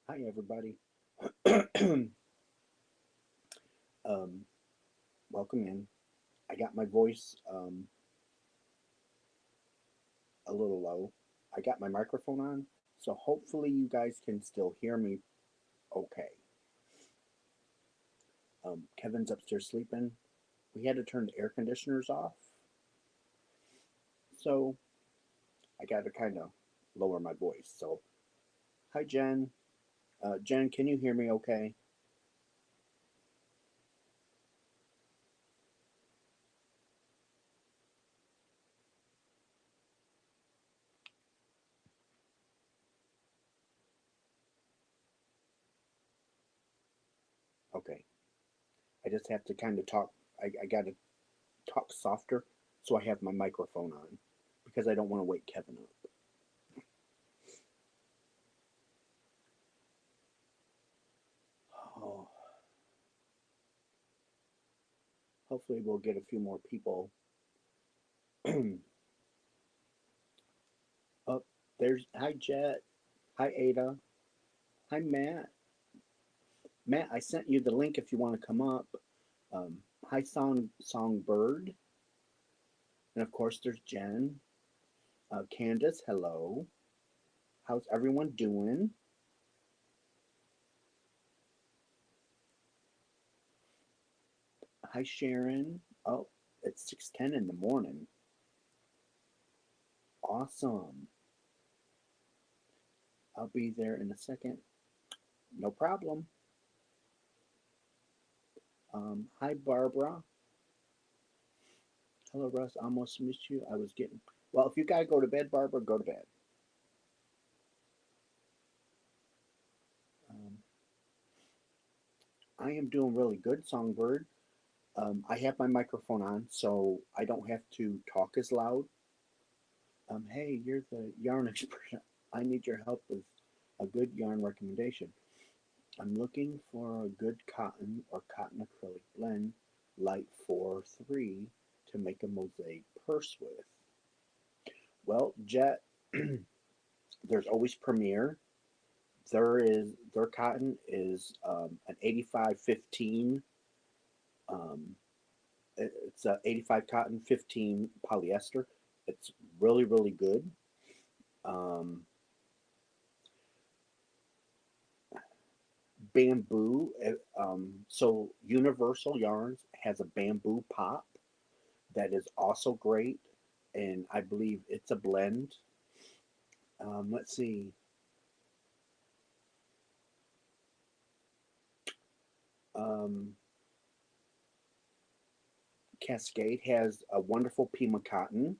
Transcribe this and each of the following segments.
Hi, everybody. um, Welcome in. I got my voice a little low. I got my microphone on, so hopefully you guys can still hear me okay. Kevin's upstairs sleeping. We had to turn the air conditioners off, so I got to kind of lower my voice. So, hi, Jen. Jen, can you hear me okay? Okay. I just have to kind of talk. I got to talk softer so I have my microphone on because I don't want to wake Kevin up. Oh, hopefully we'll get a few more people. Oh, there's hi Jet, hi Ada, hi Matt. Matt, I sent you the link if you want to come up. Hi Songbird, and of course there's Jen, Candace. Hello, how's everyone doing? Hi Sharon. Oh, it's 6:10 in the morning. Awesome. I'll be there in a second. No problem. Hi Barbara. Hello Russ. Almost missed you. I was getting well. If you gotta go to bed, Barbara, go to bed. Um, I am doing really good, Songbird. I have my microphone on, so I don't have to talk as loud. Hey, you're the yarn expert. I need your help with a good yarn recommendation. I'm looking for a good cotton or cotton acrylic blend, light 4-3, to make a mosaic purse with. Well, Jet, there's always Premier. Their cotton is an 85-15. Um, it's a 85 cotton, 15 polyester. It's really really good. Um, Bamboo. So Universal Yarns has a bamboo pop that is also great, and I believe it's a blend. Let's see. Um, Cascade has a wonderful Pima cotton,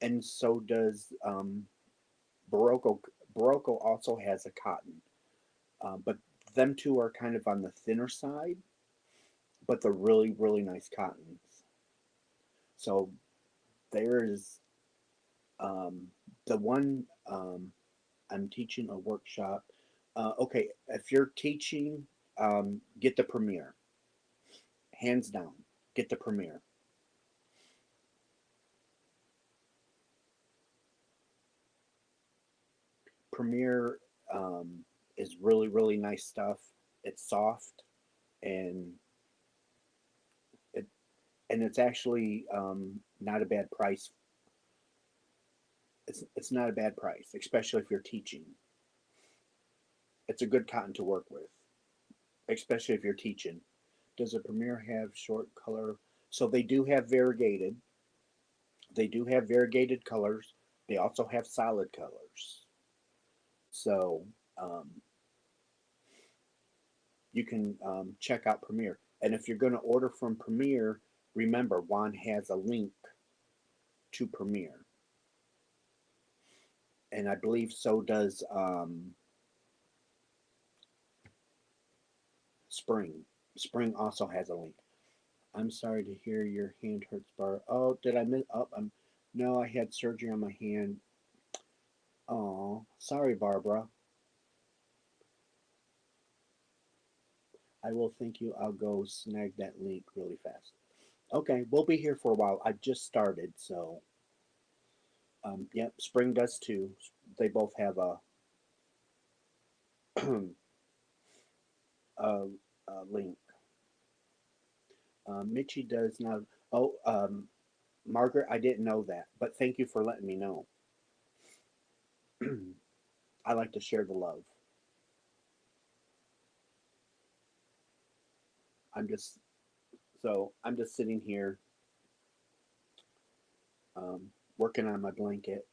and so does Barocco. Barocco also has a cotton, but them two are kind of on the thinner side, but they're really really nice cottons. So there's um, the one I'm teaching a workshop. Okay, if you're teaching, get the Premiere, hands down. Get the Premiere. Premiere is really really nice stuff. It's soft and it it's actually not a bad price. It's not a bad price, especially if you're teaching. It's a good cotton to work with, especially if you're teaching. Does a Premiere have short color? So they do have variegated. They do have variegated colors. They also have solid colors. So um, you can check out Premiere. And if you're going to order from Premiere, remember Juan has a link to Premiere, and I believe so does Spring. Spring also has a link. I'm sorry to hear your hand hurts, Bar. Oh, did I miss? Oh, no, I had surgery on my hand. Oh, sorry, Barbara. I will thank you. I'll go snag that link really fast. Okay, we'll be here for a while. I just started, so yep. Spring does too. They both have a a, a link. Mitchie does not. Oh, Margaret, I didn't know that, but thank you for letting me know. I like to share the love. I'm just I'm just sitting here, working on my blanket.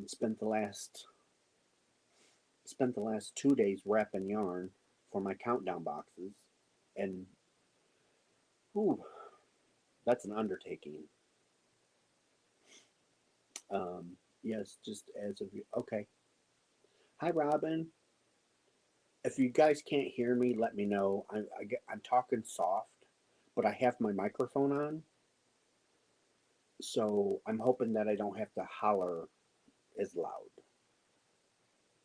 Spent the last 2 days wrapping yarn for my countdown boxes, and whew, that's an undertaking. Yes, just as of okay. Hi, Robin. If you guys can't hear me, let me know. I'm talking soft, but I have my microphone on, so I'm hoping that I don't have to holler as loud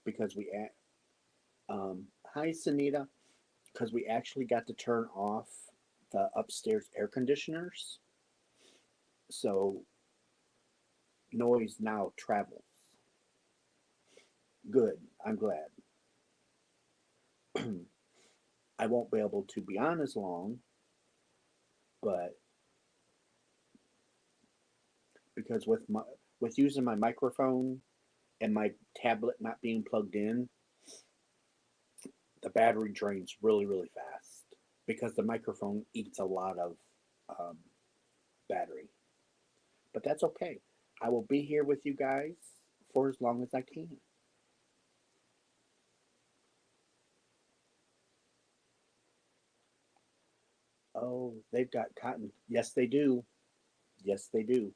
because hi, Sunita, because we actually got to turn off the upstairs air conditioners, so noise now travels. Good. I'm glad. I won't be able to be on as long, but because with using my microphone and my tablet not being plugged in, the battery drains really really fast because the microphone eats a lot of um, battery. But that's okay. I will be here with you guys for as long as I can. Oh, they've got cotton. Yes, they do. Yes, they do.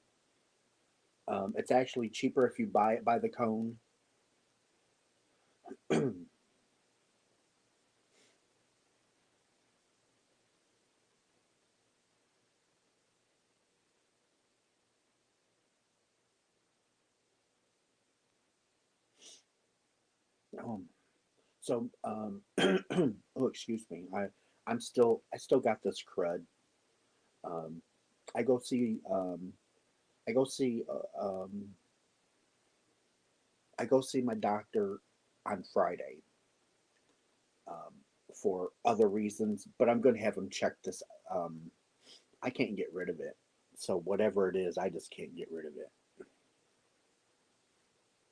It's actually cheaper if you buy it by the cone. um, oh, excuse me. I still got this crud. Um, I go see I go see I go see my doctor on Friday, um, for other reasons, but I'm going to have him check this. I can't get rid of it, so whatever it is, I just can't get rid of it,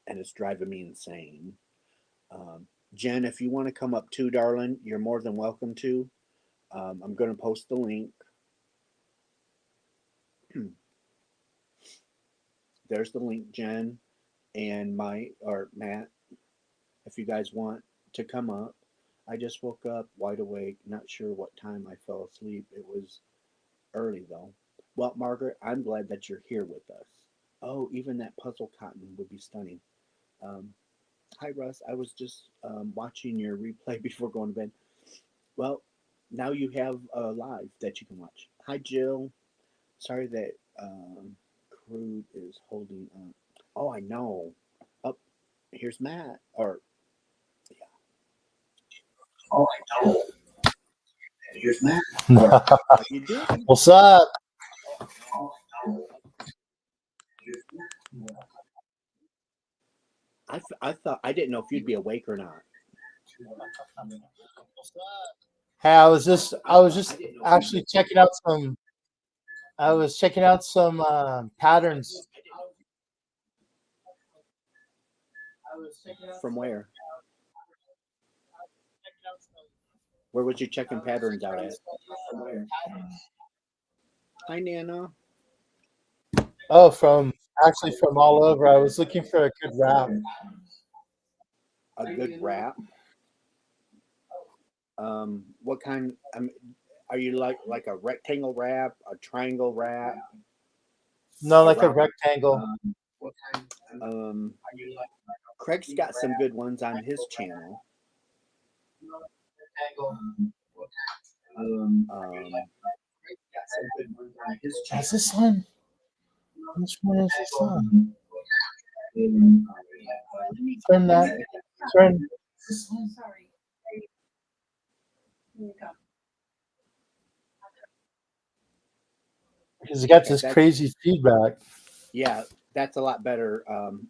and it's driving me insane. Jen, if you want to come up too, darling, you're more than welcome to. I'm going to post the link. There's the link, Jen and my or Matt. If you guys want to come up, I just woke up wide awake, not sure what time I fell asleep. It was early though. Well, Margaret, I'm glad that you're here with us. Oh, even that puzzle cotton would be stunning. Um, Hi, Russ. I was just watching your replay before going to bed. Well, now you have a live that you can watch. Hi, Jill. Sorry that Crude is holding up. Oh, I know. Up here's Matt. Or yeah. Oh, I know. Here's Matt. How you doing? What's up? Oh, I know. Here's Matt. I thought I didn't know if you'd be awake or not. Hey, I was just actually checking out some. I was checking out some patterns. From where? Where was you checking patterns out at? Hi, Nana. Oh, from actually from all over. I was looking for a good wrap. A good wrap. What kind? Are you like a rectangle wrap, a triangle wrap, No, a like a round? rectangle. What kind? Craig's got some good ones on his channel. Is this one? Which one is this one? Turn that. Turn. Because it got Okay, this that's crazy feedback. yeah, that's a lot better.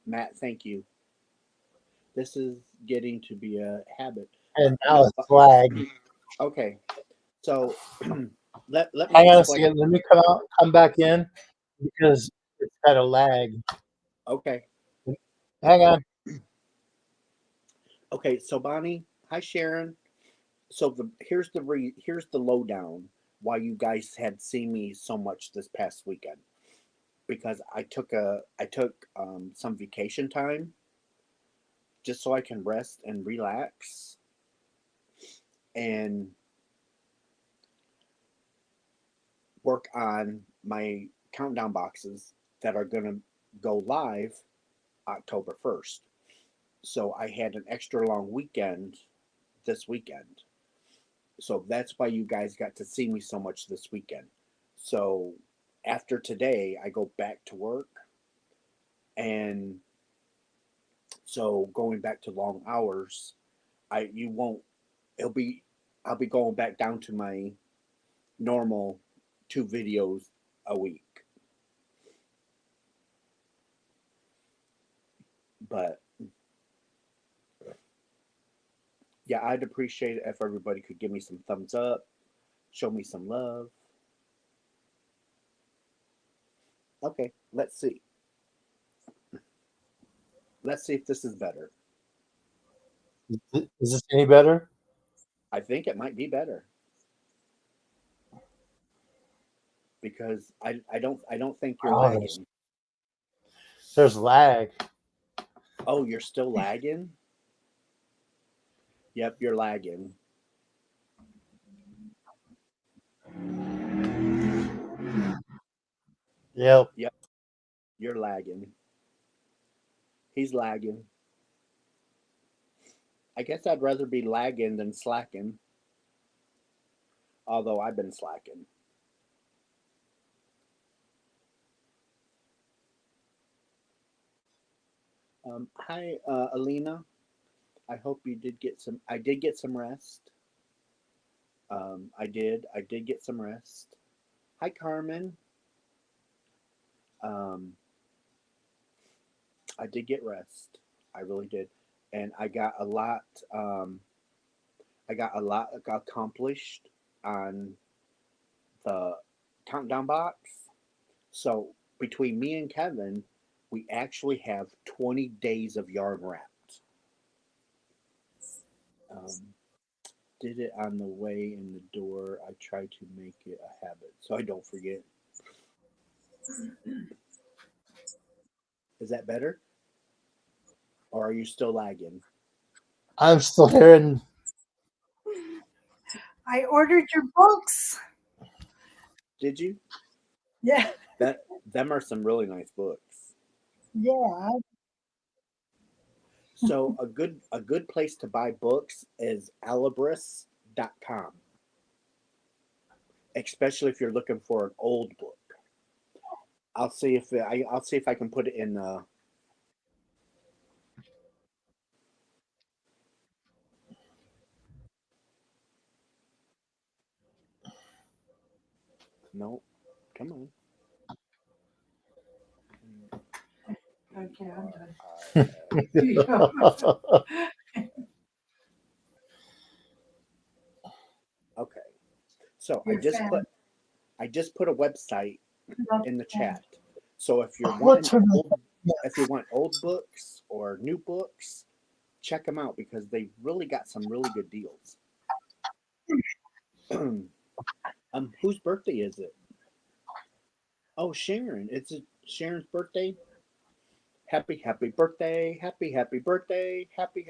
Matt, thank you. This is getting to be a habit. And now No, it's lag. okay. So let me Hang on a explain. second. Let me come back in because it's got a lag. Okay. Hang on. Okay. So Bonnie, hi Sharon. So here's the lowdown why you guys had seen me so much this past weekend, because I took some vacation time just so I can rest and relax and work on my countdown boxes that are going to go live October 1st. So I had an extra long weekend this weekend. So that's why you guys got to see me so much this weekend. So after today, I go back to work, and so going back to long hours, I you won't it'll be I'll be going back down to my normal 2 videos a week. But yeah, I'd appreciate it if everybody could give me some thumbs up, show me some love. Okay, let's see. Let's see if this is better. Is this any better? I think it might be better because I don't think you're Oh, lagging. there's lag. Oh, you're still lagging? Yep, you're lagging. Yep. Yep, you're lagging. He's lagging. I guess I'd rather be lagging than slacking, although I've been slacking. Hi, Alina. I hope you did get some. I did get some rest. I did. I did get some rest. Hi, Carmen. Um, I did get rest. I really did, and I got a lot. I got a lot accomplished on the countdown box. So between me and Kevin, we actually have 20 days of yarn wrapped. Um, did it on the way in the door. I try to make it a habit so I don't forget. Is that better? Or are you still lagging? I'm still hearing. I ordered your books. Did you? Yeah, That them are some really nice books. yeah. So a good place to buy books is alibris.com, especially if you're looking for an old book. I'll see if I can put it in no, come on. Okay, I'm done. I okay. So Your fan. I just put a website in the chat. So What's her if you want old books or new books, check them out because they really got some really good deals. Whose birthday is it? Oh, Sharon. It's Sharon's birthday. Happy birthday. Happy birthday. Happy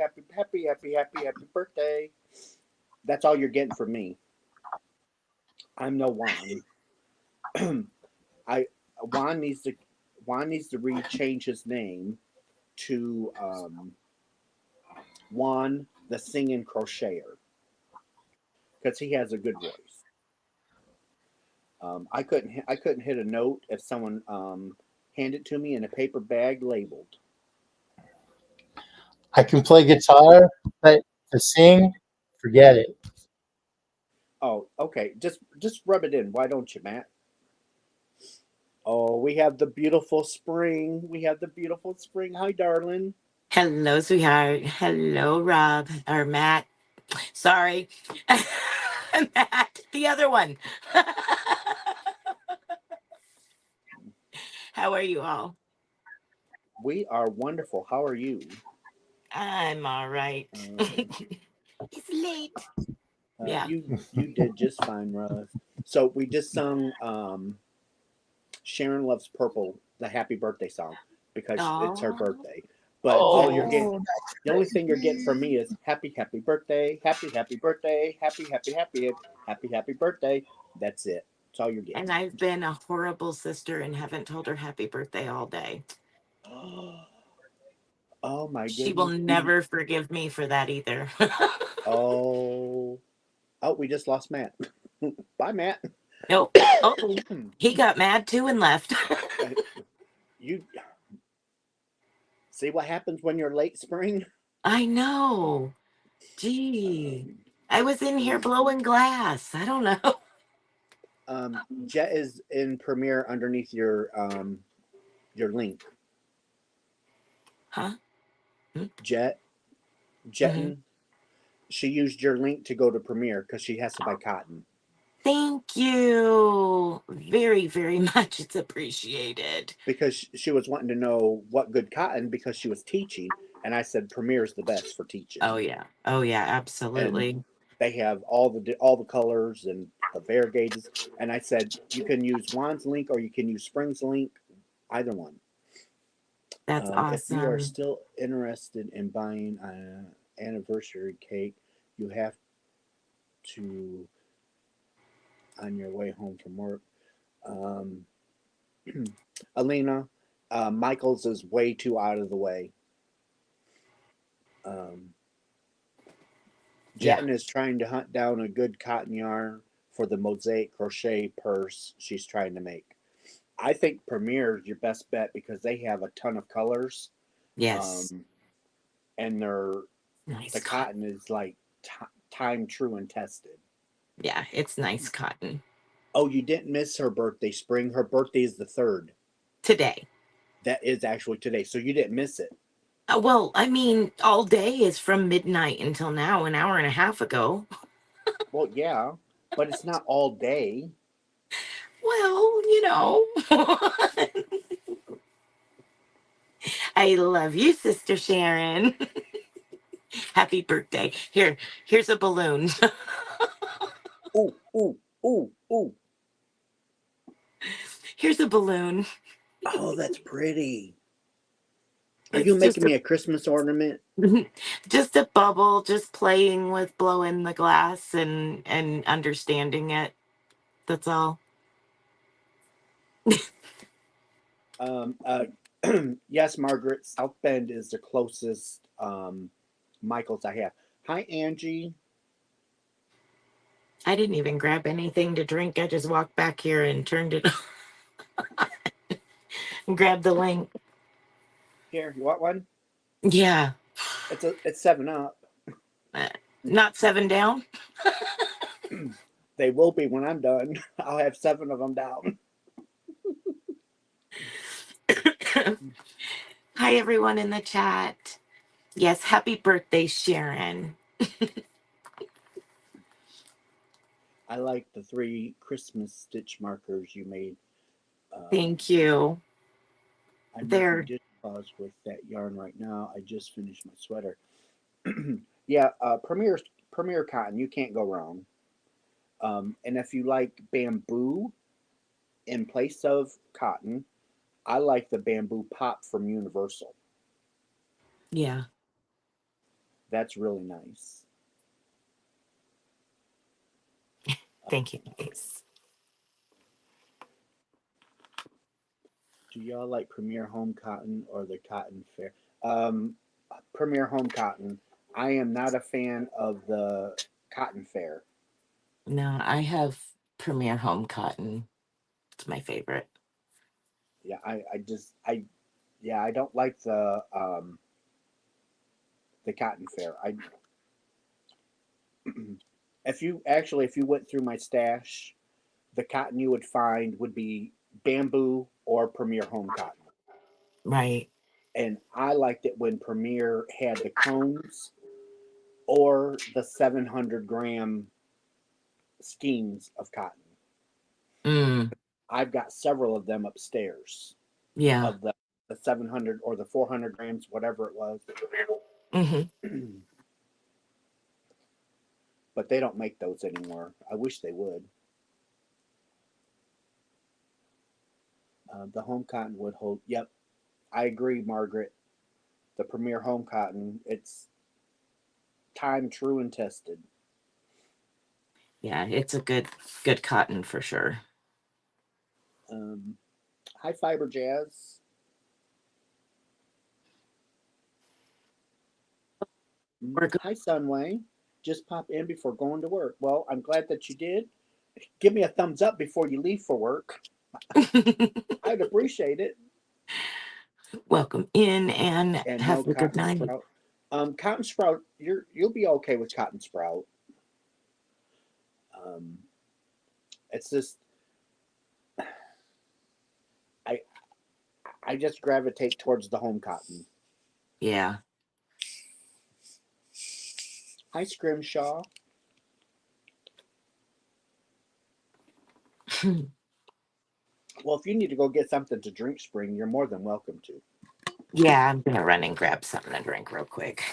birthday. That's all you're getting from me. I'm no Juan. I Juan needs to Juan needs to rechange his name to Juan the Singing Crocheter because he has a good voice. I couldn't hit a note if someone handed to me in a paper bag labeled. I can play guitar, but to sing, forget it. Oh, okay. Just rub it in. Why don't you, Matt? Oh, we have the beautiful spring. We have the beautiful spring. Hi, darling. Hello, sweetheart. Hello, Rob or Matt. Sorry, Matt, the other one. How are you all? We are wonderful. How are you? I'm all right. Okay. It's late. Yeah. You did just fine, Russ. So we just sung Sharon Loves Purple, the happy birthday song, because it's her Oh, birthday. But all you're yes. getting, Oh, that's the only thing you're getting from pretty. me is happy birthday, happy birthday, happy birthday. That's it. That's all you're And getting. I've been a horrible sister and haven't told her happy birthday all day. Oh my She will goodness. We never forgive me for that either. oh oh we just lost Matt. Bye, Matt. Nope. Oh, he got mad too and left. You see what happens when you're late spring? I know. Gee. Um, I was in here blowing glass. I don't know. Jet is in Premiere underneath your link. Huh? Jet, Mm-hmm. Jetton. She used your link to go to Premiere because she has to buy cotton Thank you very, very much. It's appreciated. because she was wanting to know what good cotton because she was teaching, and I said Premiere is the best for teaching, Oh yeah. Oh yeah, and absolutely. they have all the colors and the variegates, and I said you can use Juan's link or you can use Spring's link, either one. That's If you are awesome. still interested in buying an anniversary cake, you have to on your way home from work. Um, Alina, Michael's is way too out of the way. Um, Yeah. Jetton is trying to hunt down a good cotton yarn for the mosaic crochet purse she's trying to make. I think Premier is your best bet because they have a ton of colors, Yes. um, and Nice the cotton. cotton is like time true and tested. Yeah, it's nice cotton. Oh, you didn't miss her birthday, Spring. Her birthday is the 3rd. Today. That is actually today, so you didn't miss it. Well, I mean, all day is from midnight until now, an hour and a half ago. Well, yeah, but it's not all day. Well, you know. I love you, Sister Sharon. Happy birthday. Here's a balloon. Ooh, ooh, ooh, ooh. Here's a balloon. Oh, that's pretty. Are you It's making me a Christmas ornament? just a bubble, just playing with blowing the glass and understanding it. That's all. Um, uh, yes, Margaret. South Bend is the closest Michaels I have. Hi, Angie. I didn't even grab anything to drink. I just walked back here and turned it and grabbed the link. Here, you want one? Yeah. It's 7 Up. Uh, Not seven down. They will be when I'm done. I'll have 7 of them down. Hi, everyone in the chat. Yes, happy birthday, Sharon. I like the 3 Christmas stitch markers you made. Thank you. I'm making There. dishcloths with that yarn right now. I just finished my sweater. Yeah, Premier Cotton. You can't go wrong. And if you like bamboo in place of cotton, I like the bamboo pop from Universal. Yeah. That's really nice. Thank you, guys. Do y'all like Premier Home Cotton or the Cotton Fair? Um, Premier Home Cotton. I am not a fan of the Cotton Fair. No, I have Premier Home Cotton. It's my favorite. Yeah, yeah, I don't like the Cotton Fair. I if you went through my stash, the cotton you would find would be bamboo or Premier Home Cotton. Right. And I liked it when Premier had the cones or the 700-gram skeins of cotton. Mm, I've got several of them upstairs yeah. of the 700 or the 400 grams, whatever it was. Hmm. But they don't make those anymore. I wish they would. The home cotton would hold. Yep, I agree, Margaret. The Premier home cotton, it's time true and tested. Yeah, it's a good cotton for sure. High fiber jazz. We're Hi, Sunway. Just pop in before going to work. Well, I'm glad that you did. Give me a thumbs up before you leave for work. good. I'd appreciate it. Welcome in and And no have a good cotton night. sprout. Cotton sprout, you'll be okay with cotton sprout. It's just I I just gravitate towards the home cotton. Yeah. Hi, Scrimshaw. Well, if you need to go get something to drink, Spring, you're more than welcome to. Yeah, I'm gonna run and grab something to drink real quick.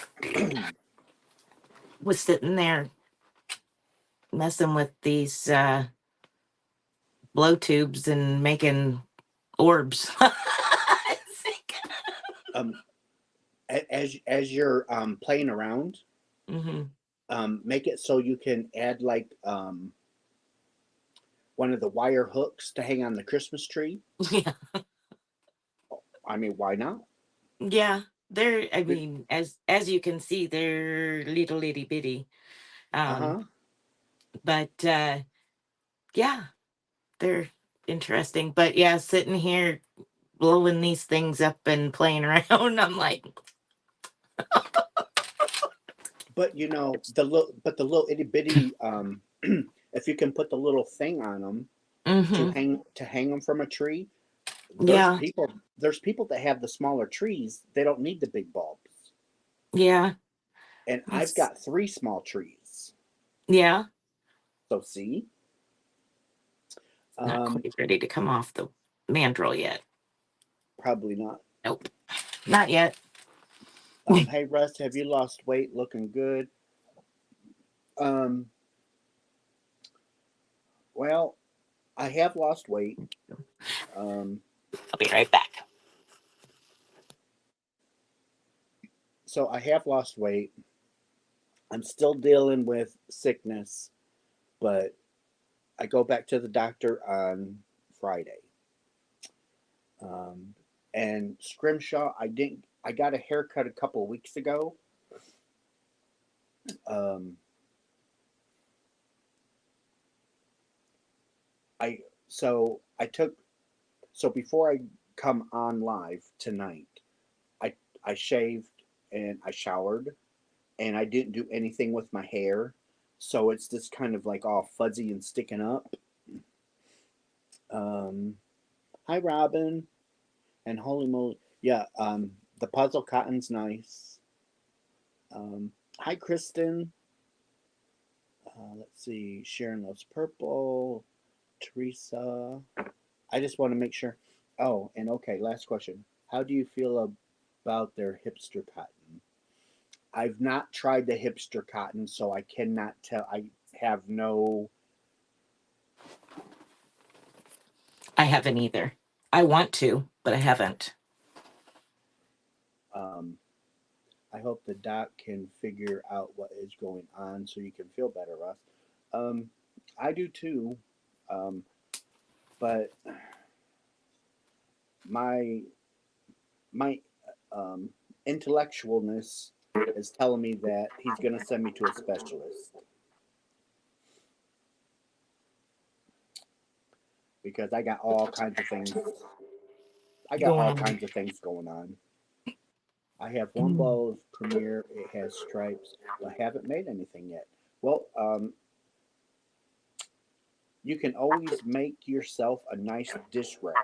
Was sitting there messing with these blow tubes and making orbs. um, as you're playing around, make it so you can add like one of the wire hooks to hang on the Christmas tree. Yeah. I mean, why not? Yeah. They're, I mean, as you can see, they're little itty bitty. But yeah, they're interesting. But yeah, sitting here blowing these things up and playing around, I'm like, But you know the little itty bitty if you can put the little thing on them to hang them from a tree. yeah, There's people that have the smaller trees. They don't need the big bulbs. yeah, And I've got 3 small trees. yeah. So see, Not quite ready to come off the mandrel yet. probably not. Nope, not yet. Hey Russ, have you lost weight? Looking good. Well, I have lost weight. I'll be right back. So I have lost weight. I'm still dealing with sickness, but I go back to the doctor on Friday. And Scrimshaw, I got a haircut a couple of weeks ago. So before I come on live tonight, I shaved and I showered and I didn't do anything with my hair. So it's just kind of like all fuzzy and sticking up. Hi Robin and holy moly. Yeah, the puzzle cotton's nice. Hi Kristen. Let's see. Sharon loves purple. Teresa. I just want to make sure. Oh, and okay, last question. How do you feel about their hipster cotton? I've not tried the hipster cotton, so I cannot tell. I have no. I haven't either. I want to, but I haven't. I hope the doc can figure out what is going on so you can feel better, Russ. I do too, but my intellectualness is telling me that he's going to send me to a specialist because I got all kinds of things. I got all kinds of things going on. I have one bowl of Premier. It has stripes, but I haven't made anything yet. Well, you can always make yourself a nice dish rag.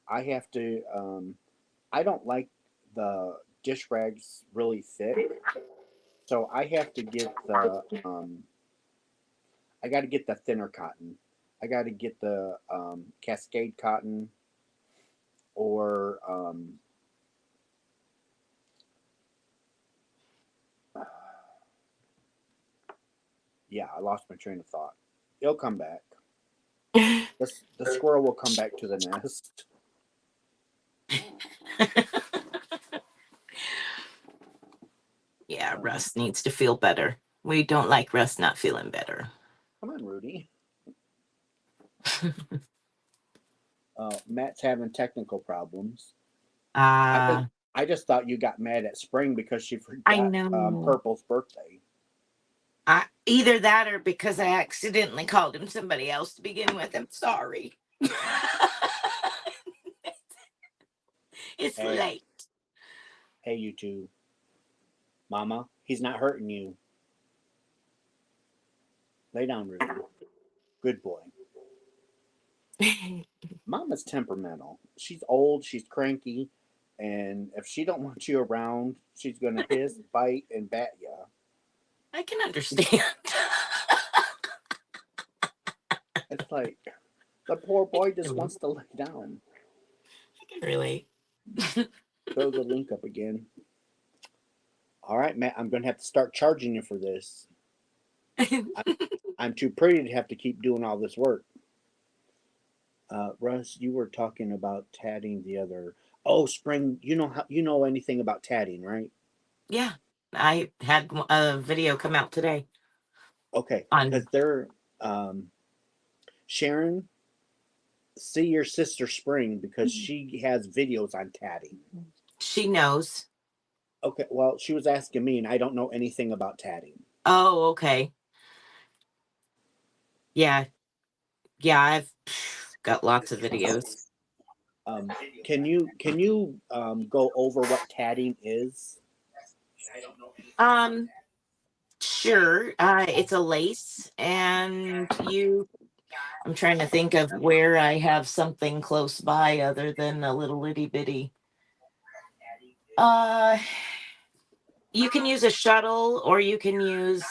I have to. I don't like the dish rags really thick, so I have to get the. I got to get the thinner cotton. I got to get the Cascade cotton or yeah, I lost my train of thought. It'll come back. The squirrel will come back to the nest. Yeah, Russ needs to feel better. We don't like Russ not feeling better. Come on, Rudy. Matt's having technical problems. Uh, I just thought you got mad at Spring because she I forgot know. Purple's birthday. Either that or because I accidentally called him somebody else to begin with. I'm sorry. It's Hey, late. hey, you two. Mama, he's not hurting you. Lay down, Rudy. Good boy. Mama's temperamental. She's old, she's cranky, and if she don't want you around, she's gonna hiss, bite, and bat you. I can understand. It's like the poor boy just wants to lay down. I can relate. Throw the link up again. All right, Matt, I'm gonna have to start charging you for this. I'm too pretty to have to keep doing all this work. Russ, you were talking about tatting the other. Oh, Spring, you know anything about tatting, right? Yeah, I had a video come out today Okay, because on. they're Sharon, see your sister Spring because she has videos on tatting. She knows. Okay, well, she was asking me, and I don't know anything about tatting. Oh, okay. Yeah, yeah. I've got lots of videos. Um, can you go over what tatting is? Um, sure. It's a lace, and you. I'm trying to think of where I have something close by other than a little itty bitty. Uh, you can use a shuttle or you can use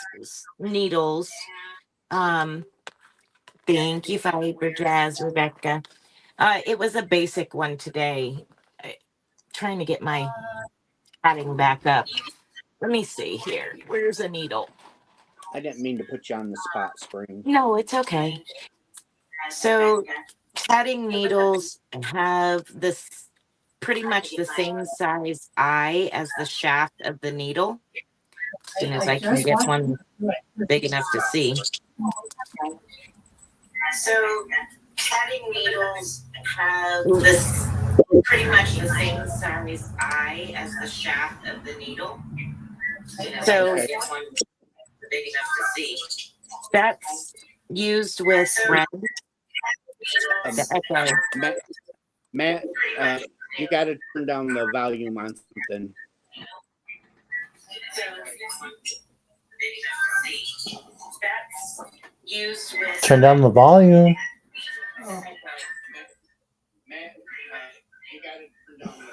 needles. Um, thank you, Fiber Jazz, Rebecca. It was a basic one today. Trying to get my padding back up. Let me see here. Where's a needle? I didn't mean to put you on the spot, Spring. No, it's okay. So, padding needles have this pretty much the same size eye as the shaft of the needle. As soon as I can get one big enough to see. So, padding needles have this pretty much the same size eye as the shaft of the needle. So, Okay. big enough to see. That's used with thread. Okay. Matt, you got to turn down the volume on something. That's used with. Turn down the volume. Matt, you got to turn down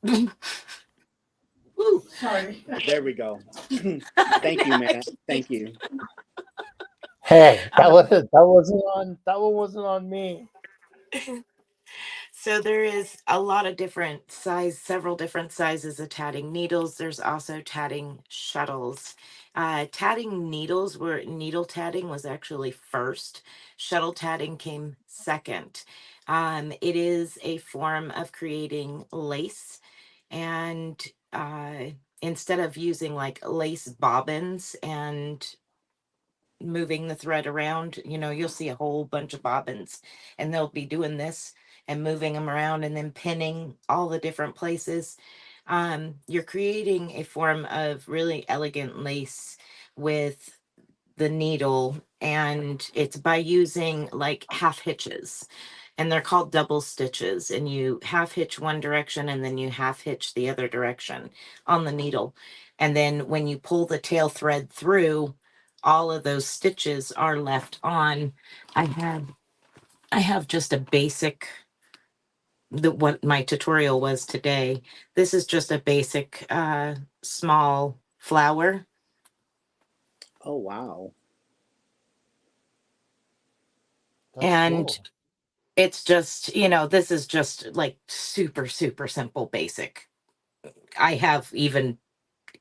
the volume. Woo. Sorry. There we go. Thank you, Matt. Thank you. Hey, that one wasn't on me. So there is a lot of several different sizes of tatting needles. There's also tatting shuttles. Tatting needles needle tatting was actually first. Shuttle tatting came second. It is a form of creating lace, and instead of using like lace bobbins and moving the thread around, you'll see a whole bunch of bobbins and they'll be doing this and moving them around and then pinning all the different places. You're creating a form of really elegant lace with the needle, and it's by using like half hitches, and they're called double stitches, and you half hitch one direction and then you half hitch the other direction on the needle, and then when you pull the tail thread through, all of those stitches are left on. I have just a basic what my tutorial was today. This is just a basic small flower. Oh wow. That's And cool. it's just, this is just like super, super simple, basic. I have even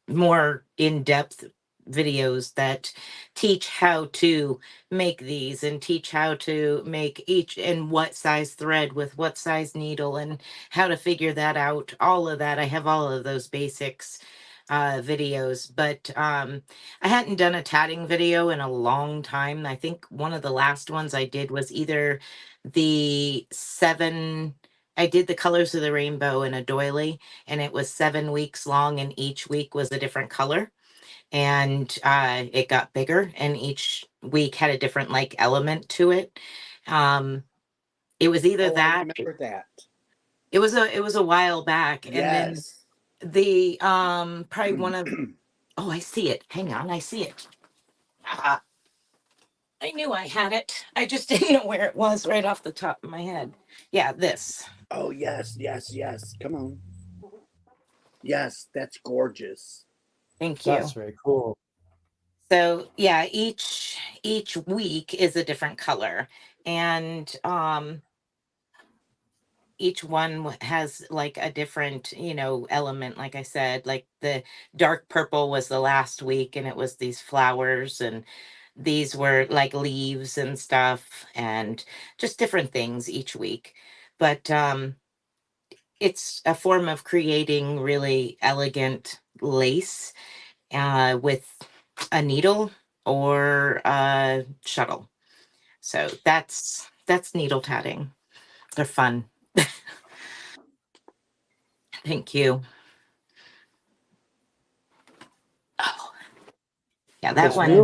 more in-depth videos that teach how to make these and teach how to make each and what size thread with what size needle and how to figure that out. All of that. I have all of those basics videos, but I hadn't done a tatting video in a long time. I think one of the last ones I did was either the I did the colors of the rainbow in a doily, and it was 7 weeks long, and each week was a different color. And it got bigger, and each week had a different like element to it. Um, it was either Oh, I that. remember that. It was a while back, and then Yes. the probably one of oh, I see it. Hang on, I see it. I knew I had it. I just didn't know where it was right off the top of my head. Yeah, this. Oh yes, yes, yes. Come on. Yes, that's gorgeous. Thank That's you. very cool. So yeah, each week is a different color, and each one has like a different, element. Like I said, like the dark purple was the last week, and it was these flowers, and these were like leaves and stuff, and just different things each week. But it's a form of creating really elegant lace with a needle or a shuttle. So that's needle tatting. They're fun. Thank you. Oh, yeah, that Because one. we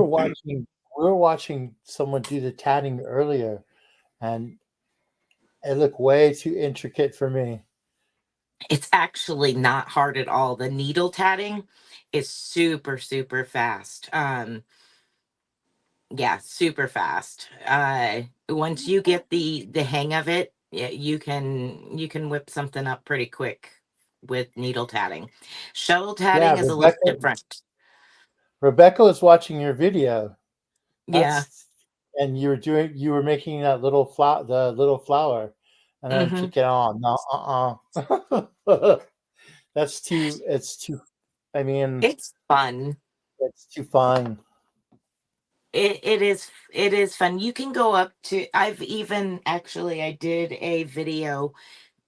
were watching someone do the tatting earlier, and it looked way too intricate for me. It's actually not hard at all. The needle tatting is super, super fast. Yeah, super fast. Once you get the hang of it, yeah, you can whip something up pretty quick with needle tatting. Shuttle Yeah, tatting is a little different. Rebecca was watching your video. Yeah. That's and you were making that the little flower, and I'm Hmm. thinking, oh no, that's too. It's too. I mean, It's fun. it's too fun. It is fun. You can go up to, I've even actually, I did a video,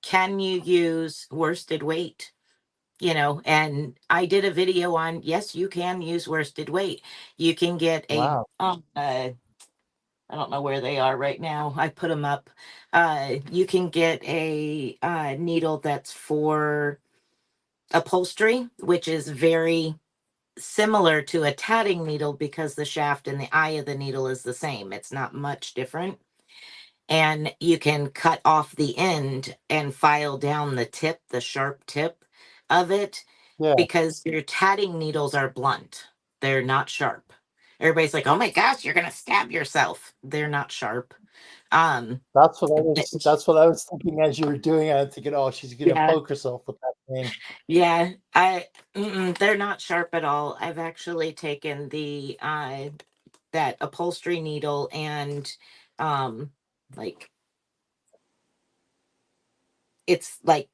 can you use worsted weight? And I did a video on, yes, you can use worsted weight. You can get Wow. I don't know where they are right now. I put them up. You can get a needle that's for upholstery, which is very similar to a tatting needle because the shaft and the eye of the needle is the same. It's not much different. And you can cut off the end and file down the tip, the sharp tip of it, Yeah, because your tatting needles are blunt. They're not sharp. Everybody's like, "Oh my gosh, you're going to stab yourself." They're not sharp. Um that's what I was thinking as you were doing it. I'm thinking, oh, she's gonna yeah. poke herself with that thing. Yeah, they're not sharp at all. I've actually taken the that upholstery needle and like it's like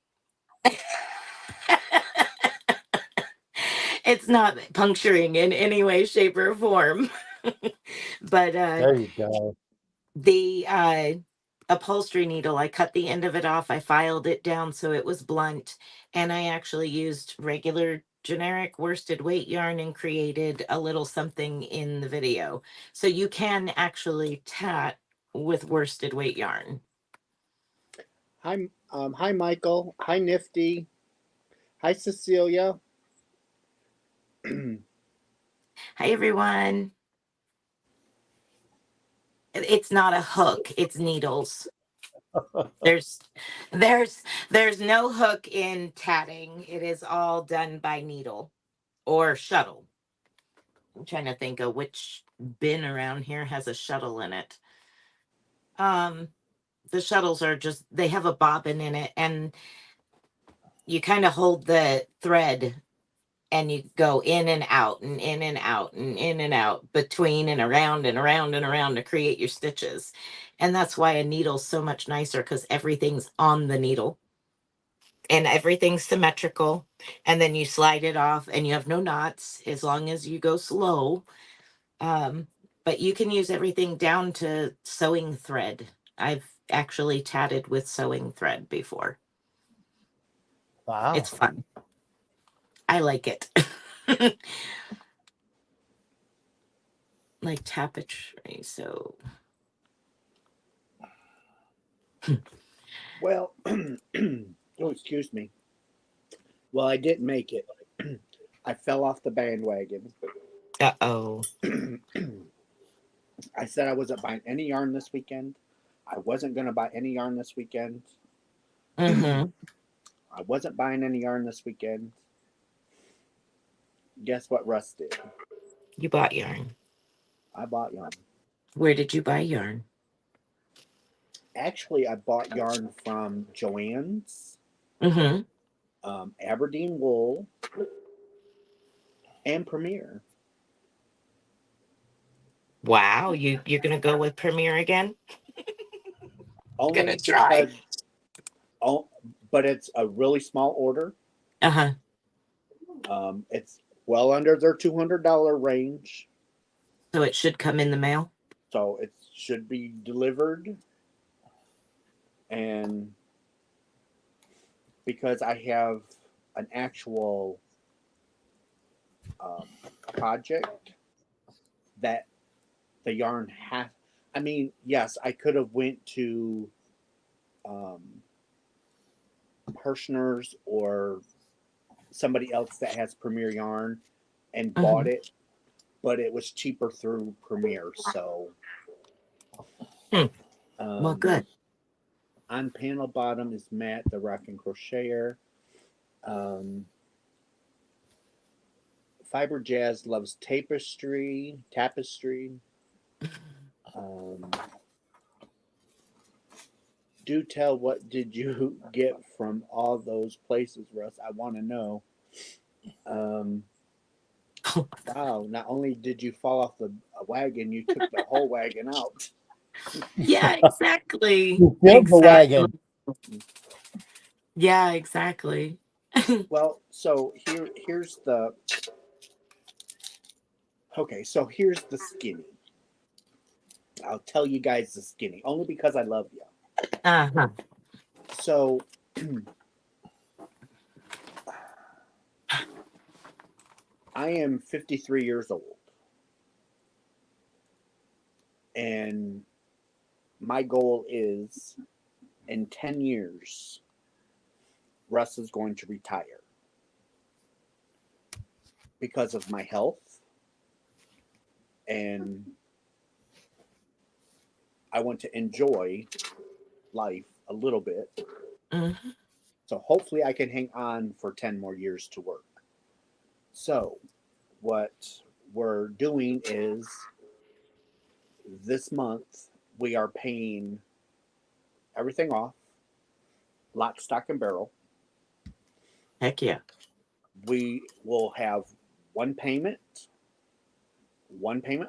it's not puncturing in any way, shape, or form. But There you go. the upholstery needle, I cut the end of it off, I filed it down so it was blunt, and I actually used regular generic worsted weight yarn and created a little something in the video. So you can actually tat with worsted weight yarn. Hi Michael. Hi Nifty. Hi Cecilia. Hi everyone. It's not a hook, it's needles. There's there's no hook in tatting. It is all done by needle or shuttle. I'm trying to think of which bin around here has a shuttle in it. Um The shuttles are just, they have a bobbin in it, and you kind of hold the thread and you go in and out and in and out and in and out between and around and around and around to create your stitches. And that's why a needle's so much nicer, because everything's on the needle and everything's symmetrical. And then you slide it off and you have no knots as long as you go slow. But you can use everything down to sewing thread. I've actually tatted with sewing thread before. Wow. It's fun. I like it. Like tapestry. So Well, oh, excuse me. Well, I didn't make it. I fell off the bandwagon. uh-oh. I said I wasn't buying any yarn this weekend. I wasn't going to buy any yarn this weekend. Mm-hmm. I wasn't buying any yarn this weekend. Guess what Russ did? You bought yarn. I bought yarn. Where did you buy yarn? Actually, I bought yarn from Joann's, Mm-hmm. Aberdeen Wool, and Premier. Wow, you're gonna go with Premiere again? Only Gonna try. because, oh, but it's a really small order. Uh-huh. It's well under their $200 range, So it should come in the mail. so it should be delivered. And because I have an actual project that the yarn has, I mean, yes, I could have went to Hirschner's or somebody else that has Premier yarn and bought it, but it was cheaper through Premier. So, Well, good. on panel bottom is Matt, the Rockin' Crocheter. Fiber Jazz loves tapestry. Do tell, what did you get from all those places, Russ? I want to know. Wow, not only did you fall off the wagon, you took the whole wagon out. Yeah, exactly. You filled the wagon. Yeah, exactly. Well, so here's the okay, so here's the skinny. I'll tell you guys the skinny, only because I love you. Uh-huh. So I am 53 years old. And my goal is in 10 years, Russ is going to retire because of my health. And I want to enjoy life a little bit. Mm-hmm. So hopefully I can hang on for 10 more years to work. So what we're doing is this month we are paying everything off, lock, stock, and barrel. Heck yeah. We will have one payment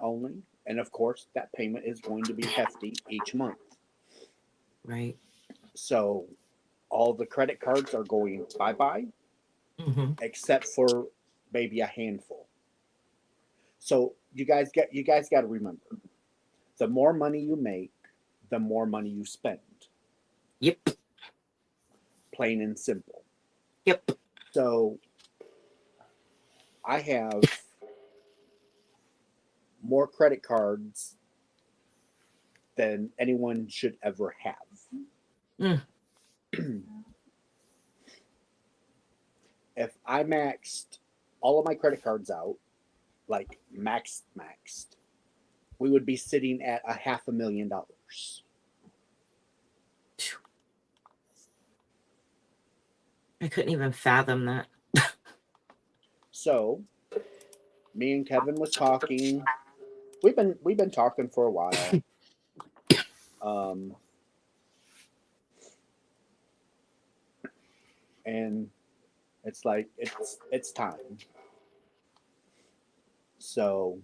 only. And of course, that payment is going to be hefty each month. Right. So all the credit cards are going bye-bye, except for maybe a handful. So you guys got to remember, the more money you make, the more money you spend. Yep. Plain and simple. Yep. So I have more credit cards than anyone should ever have. If I maxed all of my credit cards out, like maxed, we would be sitting at $500,000. I couldn't even fathom that. So me and Kevin was talking. We've been talking for a while. and it's like it's time. So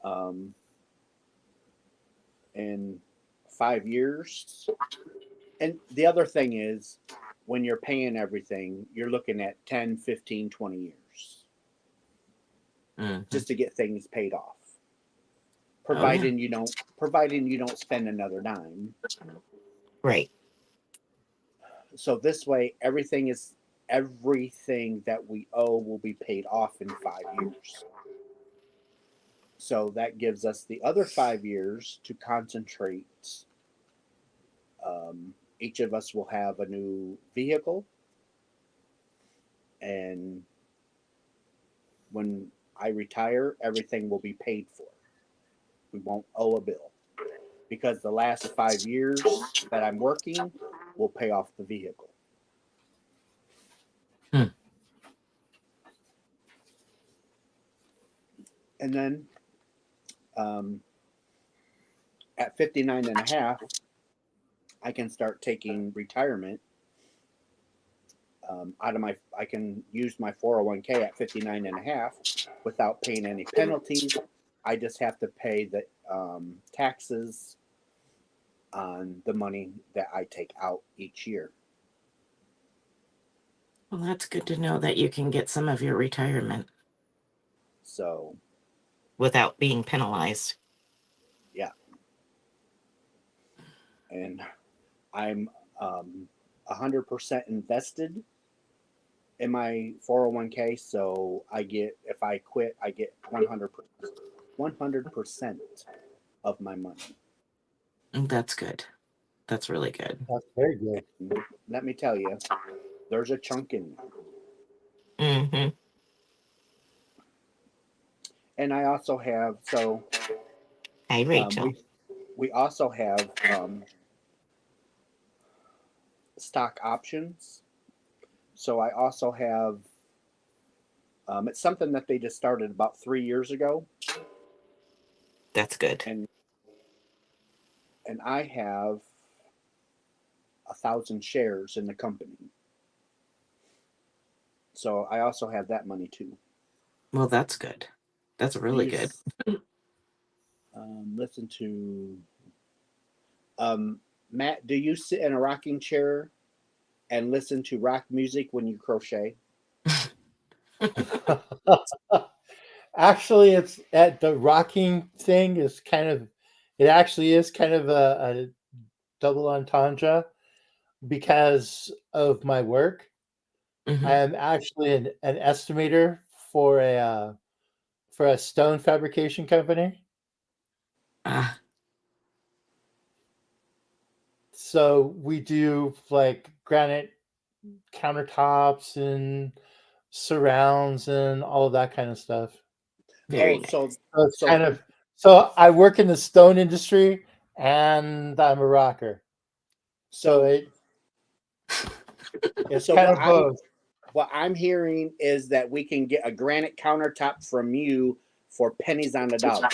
um, in 5 years, and the other thing is when you're paying everything, you're looking at 10, 15, 20 years Mhm. just to get things paid off. Oh, yeah. Providing you don't spend another dime. Right. So this way everything that we owe will be paid off in 5 years. So that gives us the other 5 years to concentrate. Each of us will have a new vehicle, and when I retire, everything will be paid for. We won't owe a bill because the last 5 years that I'm working will pay off the vehicle. Hmm. And then at 59 and a half, I can start taking retirement I can use my 401k at 59 and a half without paying any penalties. I just have to pay the taxes on the money that I take out each year. Well, that's good to know that you can get some of your retirement So, without being penalized. yeah. And I'm 100% invested in my 401k. So if I quit, I get 100% of my money. That's good. That's really good. That's very good. And let me tell you, there's a chunk in there. Mm-hmm. And I also have, Hi, Rachel. we also have stock options. So I also have, it's something that they just started about 3 years ago. That's good. And I have 1,000 shares in the company. So I also have that money too. Well, that's good. That's really good. Listen to Matt. Do you sit in a rocking chair and listen to rock music when you crochet? Actually, it's at the rocking thing is kind of, it actually is kind of a double entendre because of my work. Mhm. I am actually an estimator for a stone fabrication company. Ah, So we do like granite countertops and surrounds and all of that kind of stuff. very Oh, nice. So it's so kind of, so I work in the stone industry and I'm a rocker. So so it's so kind of both. what I'm hearing is that we can get a granite countertop from you for pennies on the dollar.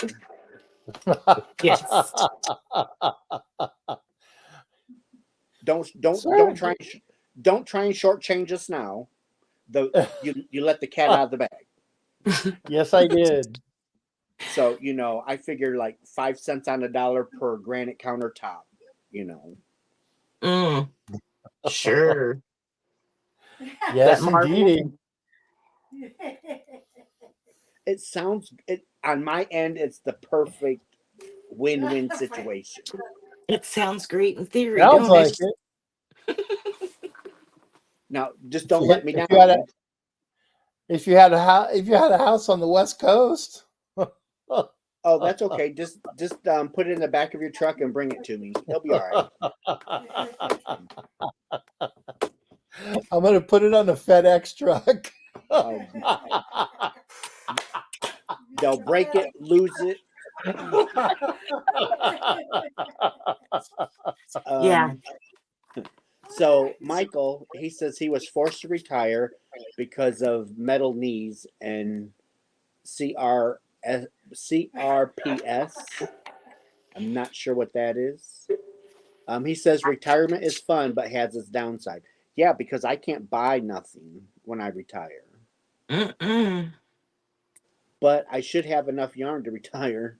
Yes. Don't try don't try and shortchange us now. You let the cat out of the bag. Yes, I did. So I figure like 5 cents on the dollar per granite countertop. You know, Mm, sure. That Yes, marble. indeedy. it on my end. It's the perfect win-win situation. It sounds great in theory, Sounds don't like it? it. Now, just don't let me If you had a down. if you had a house on the West Coast, Oh, that's okay. Just put it in the back of your truck and bring it to me. It'll be all right. I'm gonna put it on the FedEx truck. Um, they'll break it, lose it. Yeah. Um, so Michael, he says he was forced to retire because of metal knees and CRPS. I'm not sure what that is. He says retirement is fun, but has its downside. Yeah, because I can't buy nothing when I retire. Mm-mm. But I should have enough yarn to retire.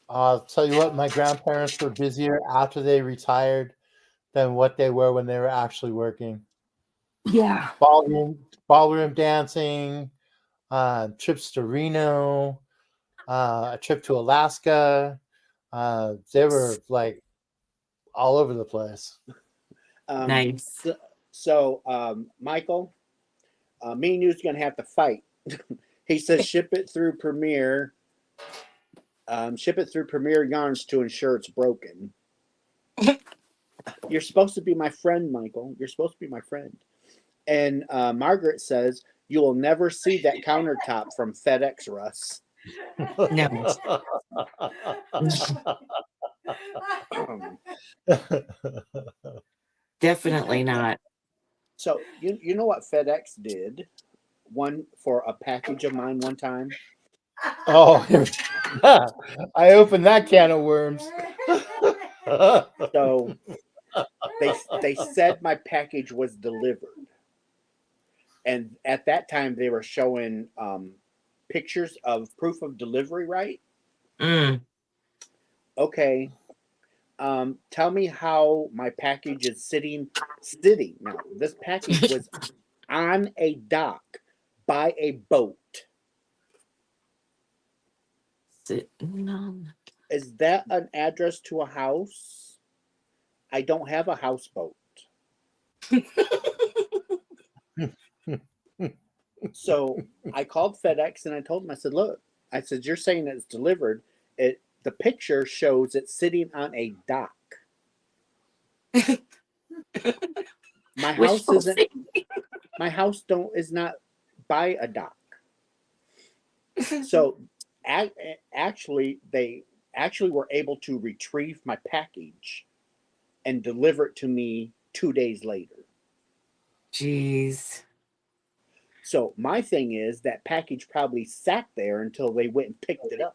I'll tell you what, my grandparents were busier after they retired than what they were when they were actually working. Yeah. Ballroom dancing, trips to Reno, a trip to Alaska. They were like all over the place. Nice. Michael, me and you's gonna have to fight. He says ship it through Premier. Ship it through Premier Yarns to ensure it's broken. You're supposed to be my friend, Michael. You're supposed to be my friend. And Margaret says you will never see that countertop from FedEx, Russ. No. Definitely not. So you know what FedEx did? One for a package of mine one time. Oh, I opened that can of worms. So they said my package was delivered, and at that time they were showing pictures of proof of delivery, right? Mm. Okay. Tell me how my package is sitting. Now, this package was on a dock by a boat. Sitting on. Is that an address to a house? I don't have a houseboat. So I called FedEx and I told them, I said, look, I said, you're saying it's delivered. The picture shows it's sitting on a dock. My house Wishful isn't my house is not by a dock. So actually they actually were able to retrieve my package and deliver it to me 2 days later. Jeez. So my thing is that package probably sat there until they went and picked it up.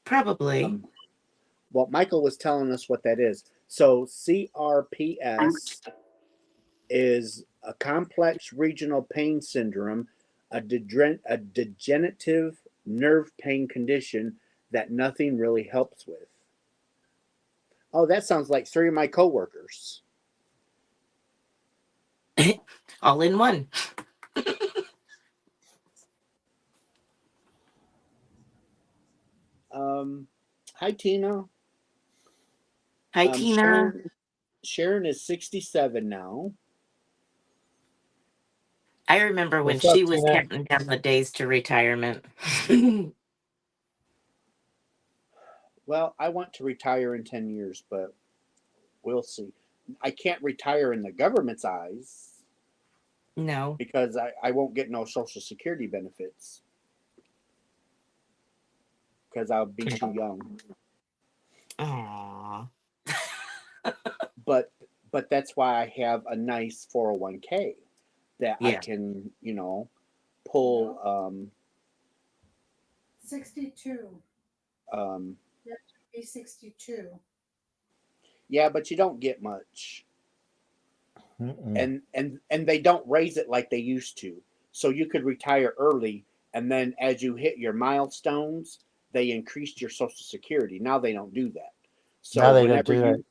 Probably. Well, Michael was telling us what that is. So CRPS is a complex regional pain syndrome, a degenerative nerve pain condition that nothing really helps with. Oh, that sounds like 3 of my coworkers. All in one. Hi, Tina. Hi, Tina. Sharon is 67 now. I remember when What's up, she was Tina? counting down the days to retirement. Well, I want to retire in 10 years, but we'll see. I can't retire in the government's eyes No. because I won't get no Social Security benefits because I'll be too young. Aww. But that's why I have a nice 401k that I Yeah. can, pull 62. um Be 62. yeah, but you don't get much. Mm-mm. And they don't raise it like they used to. So you could retire early and then as you hit your milestones, they increased your Social Security. Now they don't do that. So Now they don't do that.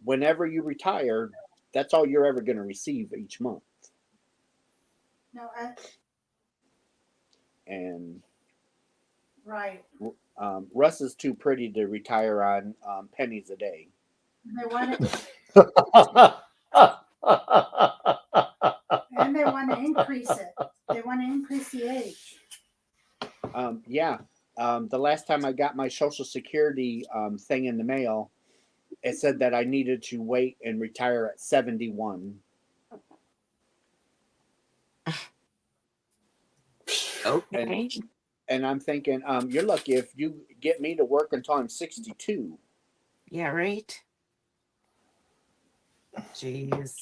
whenever you retire, that's all you're ever going to receive each month. No, And right. Russ is too pretty to retire on pennies a day. They want to, and they want to increase it. They want to increase the age. Yeah. The last time I got my Social Security thing in the mail, it said that I needed to wait and retire at 71. Okay. And I'm thinking, you're lucky if you get me to work until I'm 62. Yeah, right? Jeez.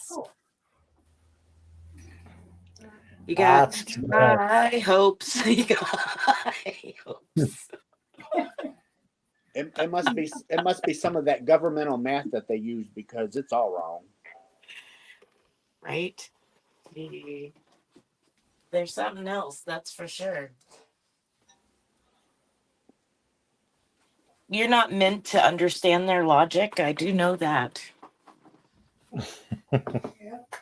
You got That's high hopes. You got high hopes. it must be some of that governmental math that they use because it's all wrong. Right? There's something else, that's for sure. You're not meant to understand their logic. I do know that. Yep.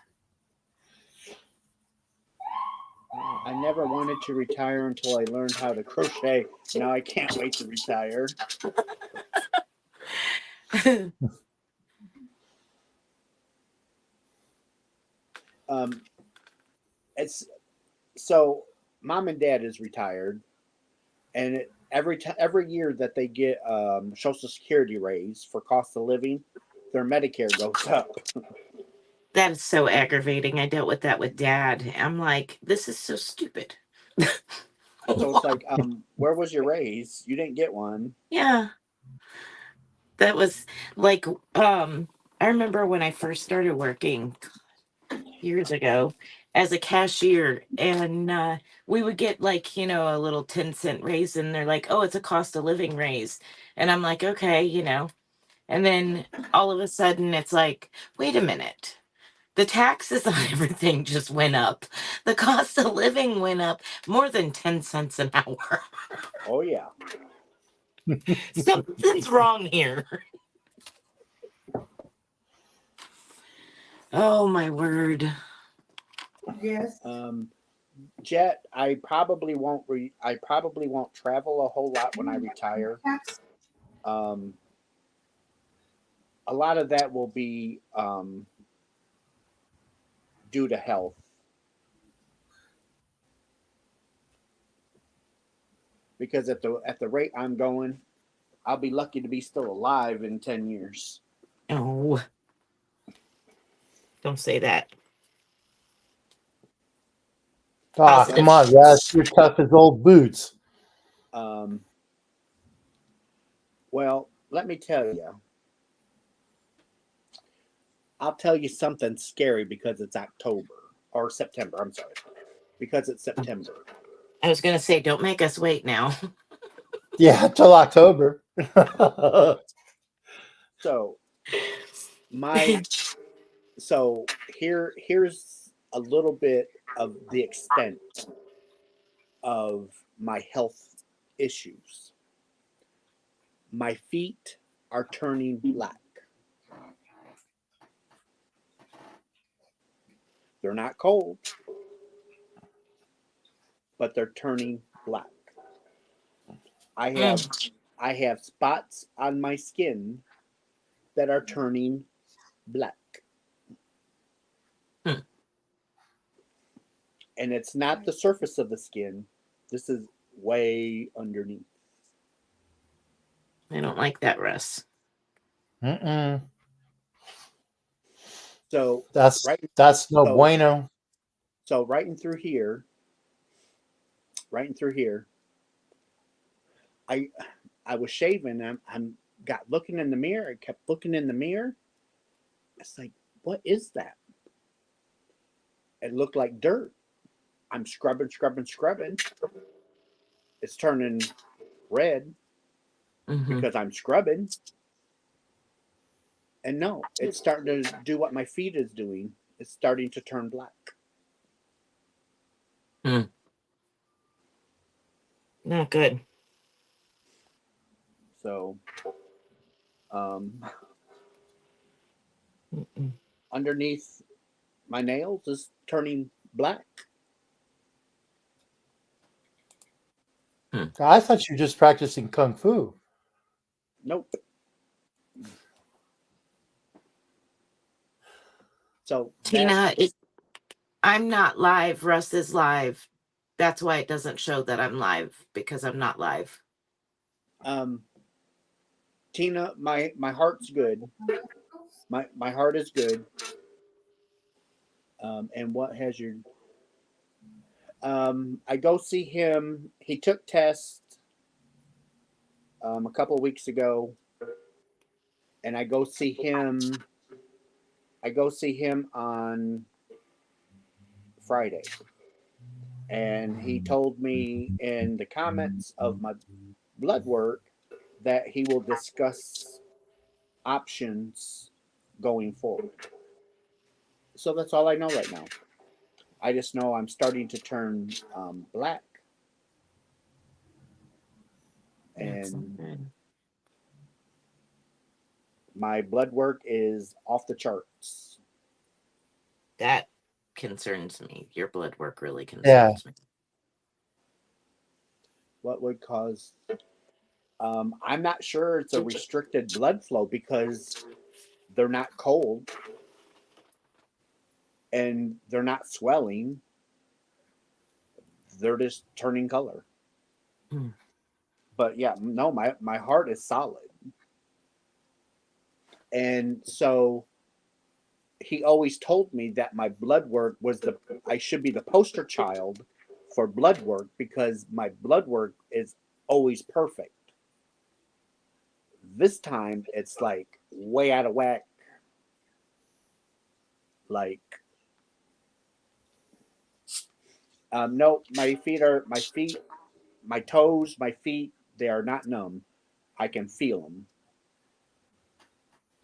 I never wanted to retire until I learned how to crochet. Now I can't wait to retire. Um, it's so mom and dad is retired, and every year that they get Social Security raise for cost of living, their Medicare goes up. That is so aggravating. I dealt with that with dad. I'm like, this is so stupid. So it's like, where was your raise? You didn't get one. Yeah. That was like, I remember when I first started working years ago as a cashier, and we would get like, a little 10-cent raise, and they're like, oh, it's a cost of living raise. And I'm like, okay. And then all of a sudden it's like, wait a minute. The taxes on everything just went up. The cost of living went up more than 10 cents an hour. Oh yeah. Something's wrong here. Oh my word. Yes. Jet, I probably won't travel a whole lot when I retire. Tax. A lot of that will be due to health. Because at the rate I'm going, I'll be lucky to be still alive in 10 years. Oh, don't say that. Ah, So, come on, Russ. You're tough as old boots. um, well, let me tell you. I'll tell you something scary because it's October or September. I'm sorry, because it's September. I was going to say, don't make us wait now. Yeah, till October. So my here's a little bit of the extent of my health issues. My feet are turning black. They're not cold, but they're turning black. I have Mm. I have spots on my skin that are turning black. Hmm. And it's not the surface of the skin. This is way underneath. I don't like that, Russ. Mm-mm. So That's right that's no so bueno. so right through here, I I was shaving. I'm got looking in the mirror. I kept looking in the mirror. It's like, what is that? It looked like dirt. I'm scrubbing. It's turning red Hmm. because I'm scrubbing. And no, it's starting to do what my feet is doing. It's starting to turn black. Mm. Not good. So um, Mm-mm. underneath my nails is turning black. Hmm. I thought you were just practicing kung fu. Nope. So that Tina, I'm not live. Russ is live. That's why it doesn't show that I'm live, because I'm not live. um, Tina, my heart's good. My heart is good. And what has your I go see him. He took tests a couple of weeks ago, and I go see him on Friday, and he told me in the comments of my blood work that he will discuss options going forward. So that's all I know right now. I just know I'm starting to turn black, That's not and good. my blood work is off the charts. That concerns me. Your blood work really Yeah. concerns me. What would cause? I'm not sure it's a restricted blood flow because they're not cold and they're not swelling. They're just turning color. Hmm. But yeah, no, my heart is solid. And so he always told me that my blood work was I should be the poster child for blood work because my blood work is always perfect. This time it's like way out of whack. Like no, my toes, my feet, they are not numb. I can feel them.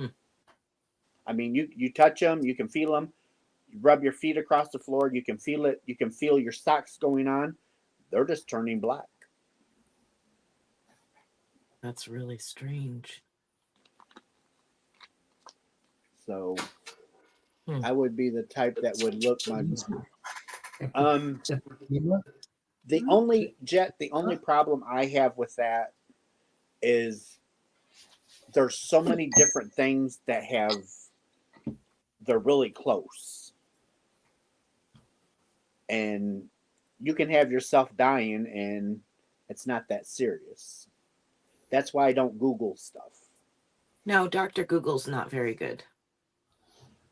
Hmm. I mean, you touch them, you can feel them. You rub your feet across the floor, you can feel it. You can feel your socks going on. They're just turning black. That's really strange. So Hmm. I would be the type that would look my um the only problem I have with that is there's so many different things that they're really close. And you can have yourself dying and it's not that serious. That's why I don't Google stuff. No, Dr. Google's not very good.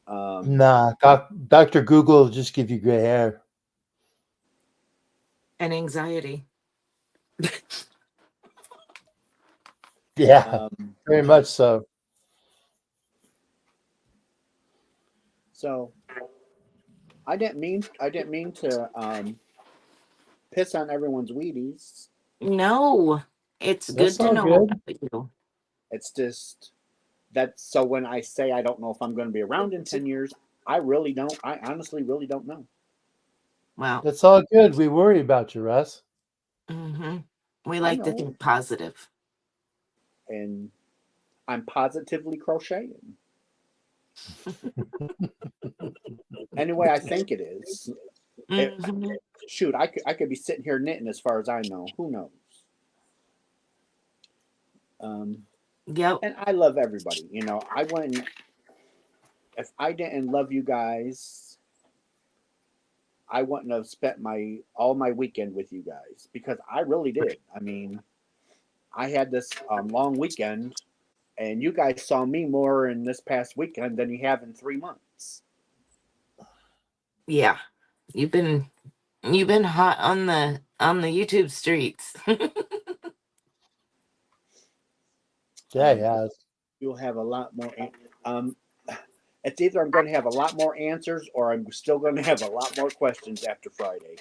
Nah, Dr. Google will just give you gray hair. And anxiety. Yeah, um, very much so. so I didn't mean to piss on everyone's Wheaties. No, it's good That's to all know good. about you. It's just that's so when I say I don't know if I'm going to be around in 10 years, I really don't. I honestly really don't know. Well, That's all good. We worry about you, Russ. we I like to know. think positive. And I'm positively crocheting. Anyway, I think it is. It, Mhm. shoot, I could be sitting here knitting as far as I know. Who knows? Um, Yep. and I love everybody. You know, I wouldn't if I didn't love you guys. I wouldn't have spent my all my weekend with you guys because I really did. I mean, I had this long weekend, and you guys saw me more in this past weekend than you have in 3 months. Yeah. You've been hot on the YouTube streets. Yeah, Um, yeah. you'll have a lot more. Um, it's either I'm going to have a lot more answers or I'm still going to have a lot more questions after Friday.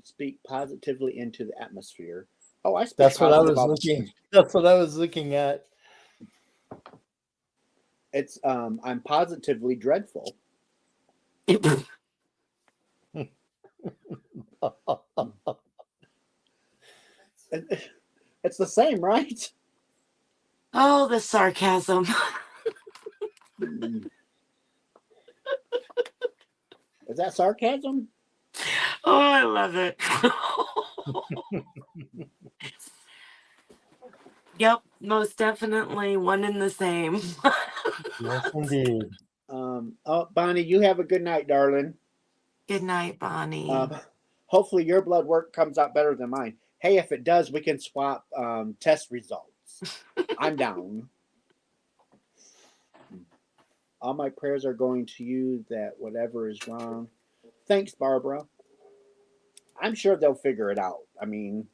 Speak positively into the atmosphere. Oh, I speak That's what I positive. was looking. That's what I was looking at. It's I'm positively dreadful. It's the same, right? Oh, the sarcasm. Is that sarcasm? Oh, I love it. Yep, most definitely one and the same. Yes, indeed. Oh, Bonnie, you have a good night, darling. Good night, Bonnie. Um, hopefully your blood work comes out better than mine. Hey, if it does, we can swap test results. I'm down. All my prayers are going to you that whatever is wrong. Thanks, Barbara. I'm sure they'll figure it out. I mean,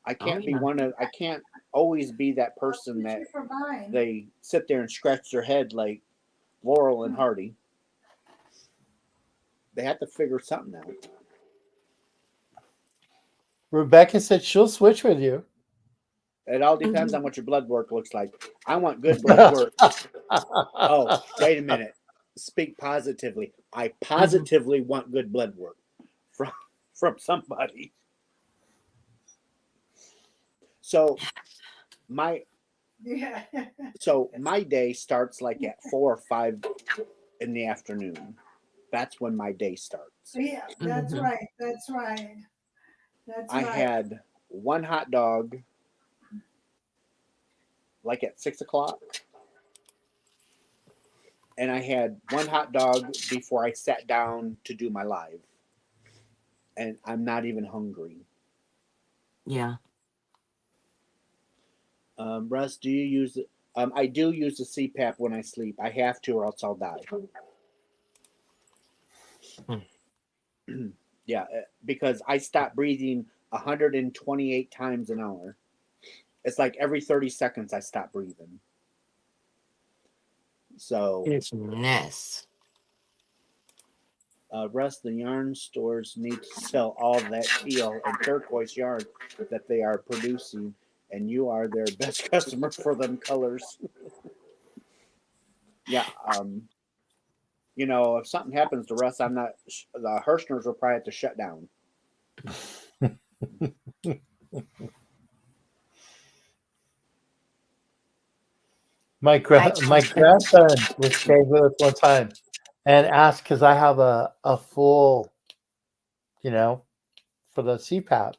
Oh, yeah. I can't always be that person What that you for buying? they sit there and scratch their head like Laurel and Hardy. They have to figure something out. Rebecca said she'll switch with you. It all depends on what your blood work looks like. I want good blood work. Oh, wait a minute. Speak positively. I positively want good blood work from somebody. So my Yeah. my day starts like at 4 or 5 in the afternoon. That's when my day starts. Yeah, that's Mhm. right. That's right. That's I right. had one hot dog like at 6 o'clock, and I had one hot dog before I sat down to do my live, and I'm not even hungry. Yeah. Russ, do you use it? I do use the CPAP when I sleep. I have to, or else I'll die. Yeah, because I stop breathing 128 times an hour. It's like every 30 seconds I stop breathing. So, Goodness. Russ, the yarn stores need to sell all that teal and turquoise yarn that they are producing, and you are their best customer for them colors. Yeah, if something happens to Russ, I'm not. The Hirschners will probably have to shut down. My grandson was staying with us one time and asked because I have a full, for the CPAP.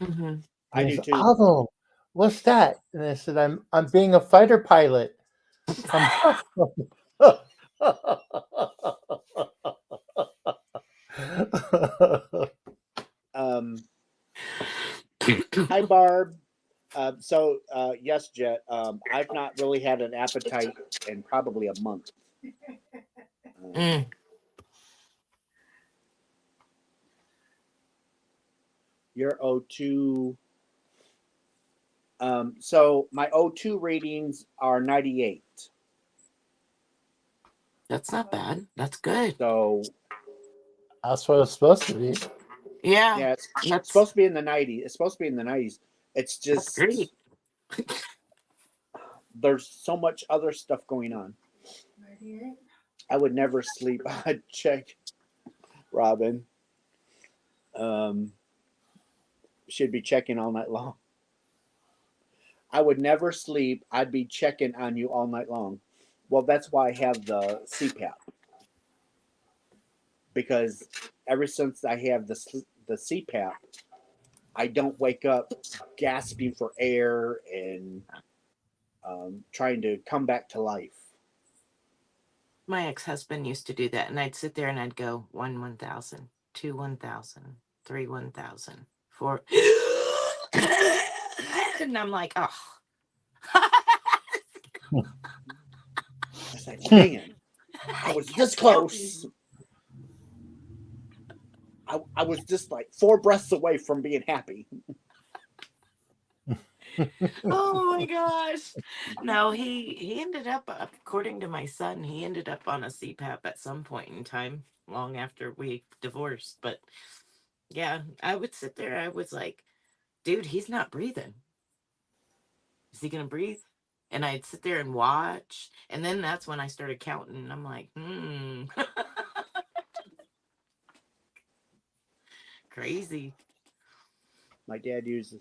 Mhm. I And he do said, too. "Aldo, what's that?" And I said, "I'm being a fighter pilot." I'm Um, Hi, Barb. Yes, Jet. I've not really had an appetite in probably a month. Mm. Your O2. So my O2 ratings are 98. That's not bad. That's good. So That's what it's supposed to be. Yeah. yeah, it's That's supposed to be in the 90s. It's supposed to be in the 90s. It's that's just great. there's so much other stuff going on. 98. I would never sleep. I'd check Robin. Um, should be checking all night long. I would never sleep. I'd be checking on you all night long. Well, that's why I have the CPAP, because ever since I have the CPAP, I don't wake up gasping for air and trying to come back to life. My ex-husband used to do that, and I'd sit there and I'd go 1,000, 2 1,000, 3 1,000, 4, and I'm like, oh. It's like, man, I was this close. I was just like 4 breaths away from being happy. Oh my gosh. No, he ended up, according to my son, he ended up on a CPAP at some point in time, long after we divorced. But yeah, I would sit there. I was like, dude, he's not breathing. Is he gonna breathe? And I'd sit there and watch. And then that's when I started counting. And I'm like, crazy. My dad uses.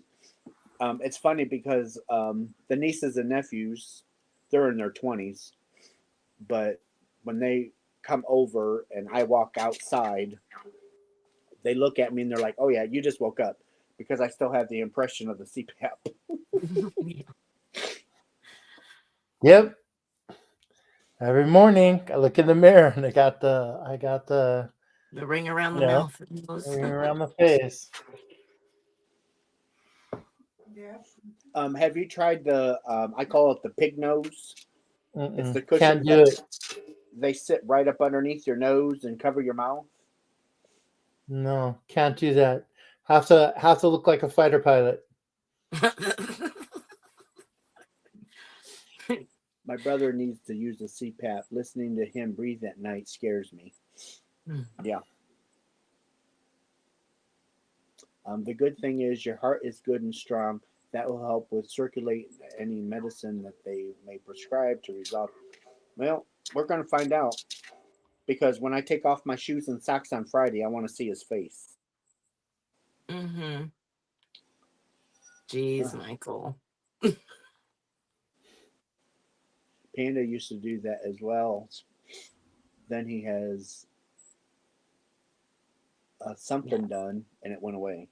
It's funny because the nieces and nephews, they're in their 20s, but when they come over and I walk outside, they look at me and they're like, "Oh yeah, you just woke up," because I still have the impression of the CPAP. Yep. Every morning I look in the mirror and I got the The ring around you the know mouth. ring around the face. Yeah. Have you tried the? I call it the pig nose. It's the Can't cushions do that it. they sit right up underneath your nose and cover your mouth. No, can't do that. Have to look like a fighter pilot. My brother needs to use a CPAP. Listening to him breathe at night scares me. Mm. Yeah. The good thing is your heart is good and strong. That will help with circulate any medicine that they may prescribe to resolve. Well, we're going to find out because when I take off my shoes and socks on Friday, I want to see his face. Mm-hmm. Jeez, Uh, Michael. Panda used to do that as well. Then he has something done and it went away.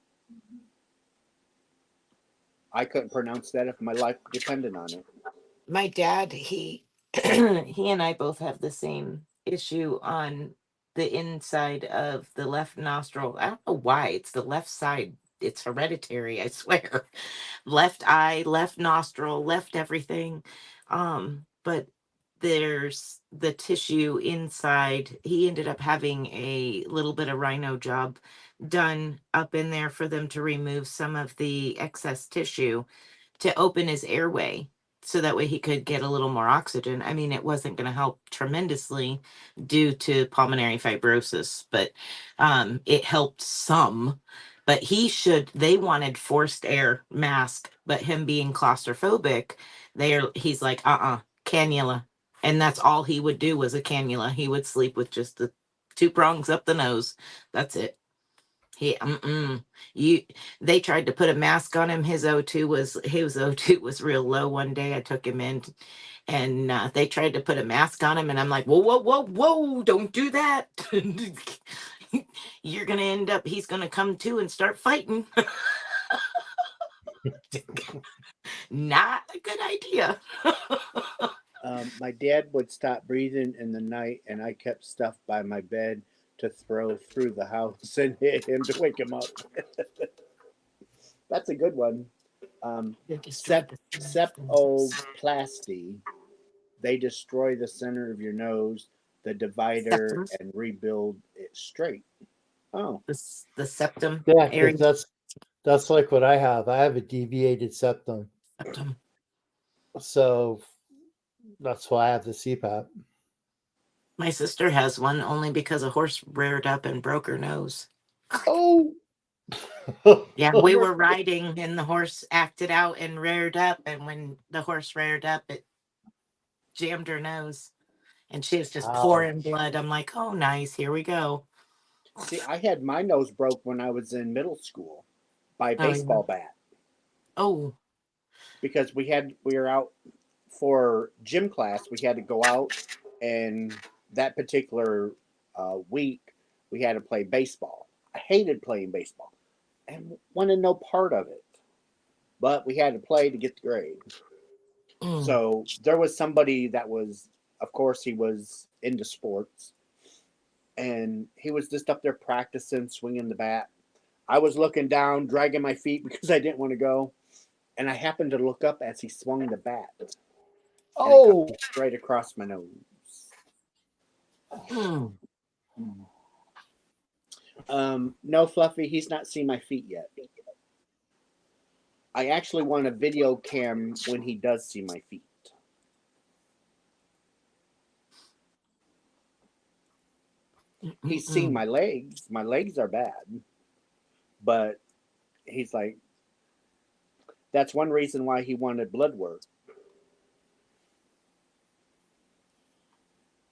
I couldn't pronounce that if my life depended on it. My dad, he he and I both have the same issue on the inside of the left nostril. I don't know why. It's the left side. It's hereditary, I swear. Left eye, left nostril, left everything. But there's the tissue inside. He ended up having a little bit of rhino job done up in there for them to remove some of the excess tissue to open his airway so that way he could get a little more oxygen. I mean, it wasn't going to help tremendously due to pulmonary fibrosis, but it helped some. But they wanted forced air mask, but him being claustrophobic, he's like, cannula. And that's all he would do was a cannula. He would sleep with just the two prongs up the nose. That's it. He you they tried to put a mask on him. His O2 was real low one day. I took him in and they tried to put a mask on him and I'm like, whoa, whoa, whoa, whoa, don't do that. You're gonna end up he's gonna come to and start fighting. Not a good idea. My dad would stop breathing in the night, and I kept stuff by my bed to throw through the house and hit him to wake him up. That's a good one. They destroyed Septoplasty. They destroy the center of your nose, the divider, septum, and rebuild it straight. Oh, the septum Yeah, area. because that's like what I have. I have a deviated septum, Septum. so that's why I have the CPAP. My sister has one only because a horse reared up and broke her nose. Oh, Yeah, we were riding and the horse acted out and reared up. And when the horse reared up, it jammed her nose and she was just pouring ouch. blood. I'm like, oh, nice. Here we go. see, I had my nose broke when I was in middle school by a Oh, yeah. baseball bat Oh, because we were out for gym class. We had to go out, and that particular week we had to play baseball. I hated playing baseball and wanted no part of it, but we had to play to get the grade. mm, So there was somebody that was, of course, he was into sports, and he was just up there practicing swinging the bat. I was looking down, dragging my feet because I didn't want to go, and I happened to look up as he swung the bat, and it cut Oh, me straight across my nose. mm. No, Fluffy, he's not seen my feet yet. I actually want a video cam when he does see my feet. He's seen my legs. My legs are bad, but he's like, that's one reason why he wanted blood work.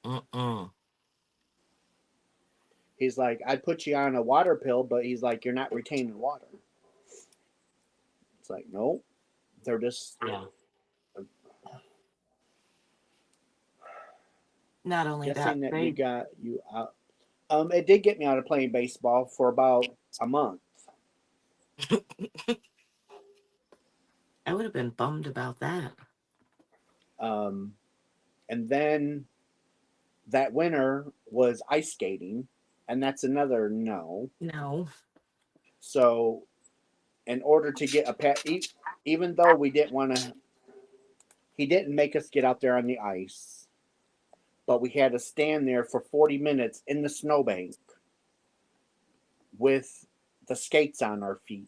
Mm-mm. He's like, I'd put you on a water pill, but he's like, you're not retaining water. It's like, no, they're just. Yeah. Not only that, Guessing that you they got you out. It did get me out of playing baseball for about a month. I would have been bummed about that. Um, and then that winter was ice skating, and that's another no. No. So, in order to get a pet, even though we didn't want to, he didn't make us get out there on the ice, but we had to stand there for 40 minutes in the snowbank with the skates on our feet.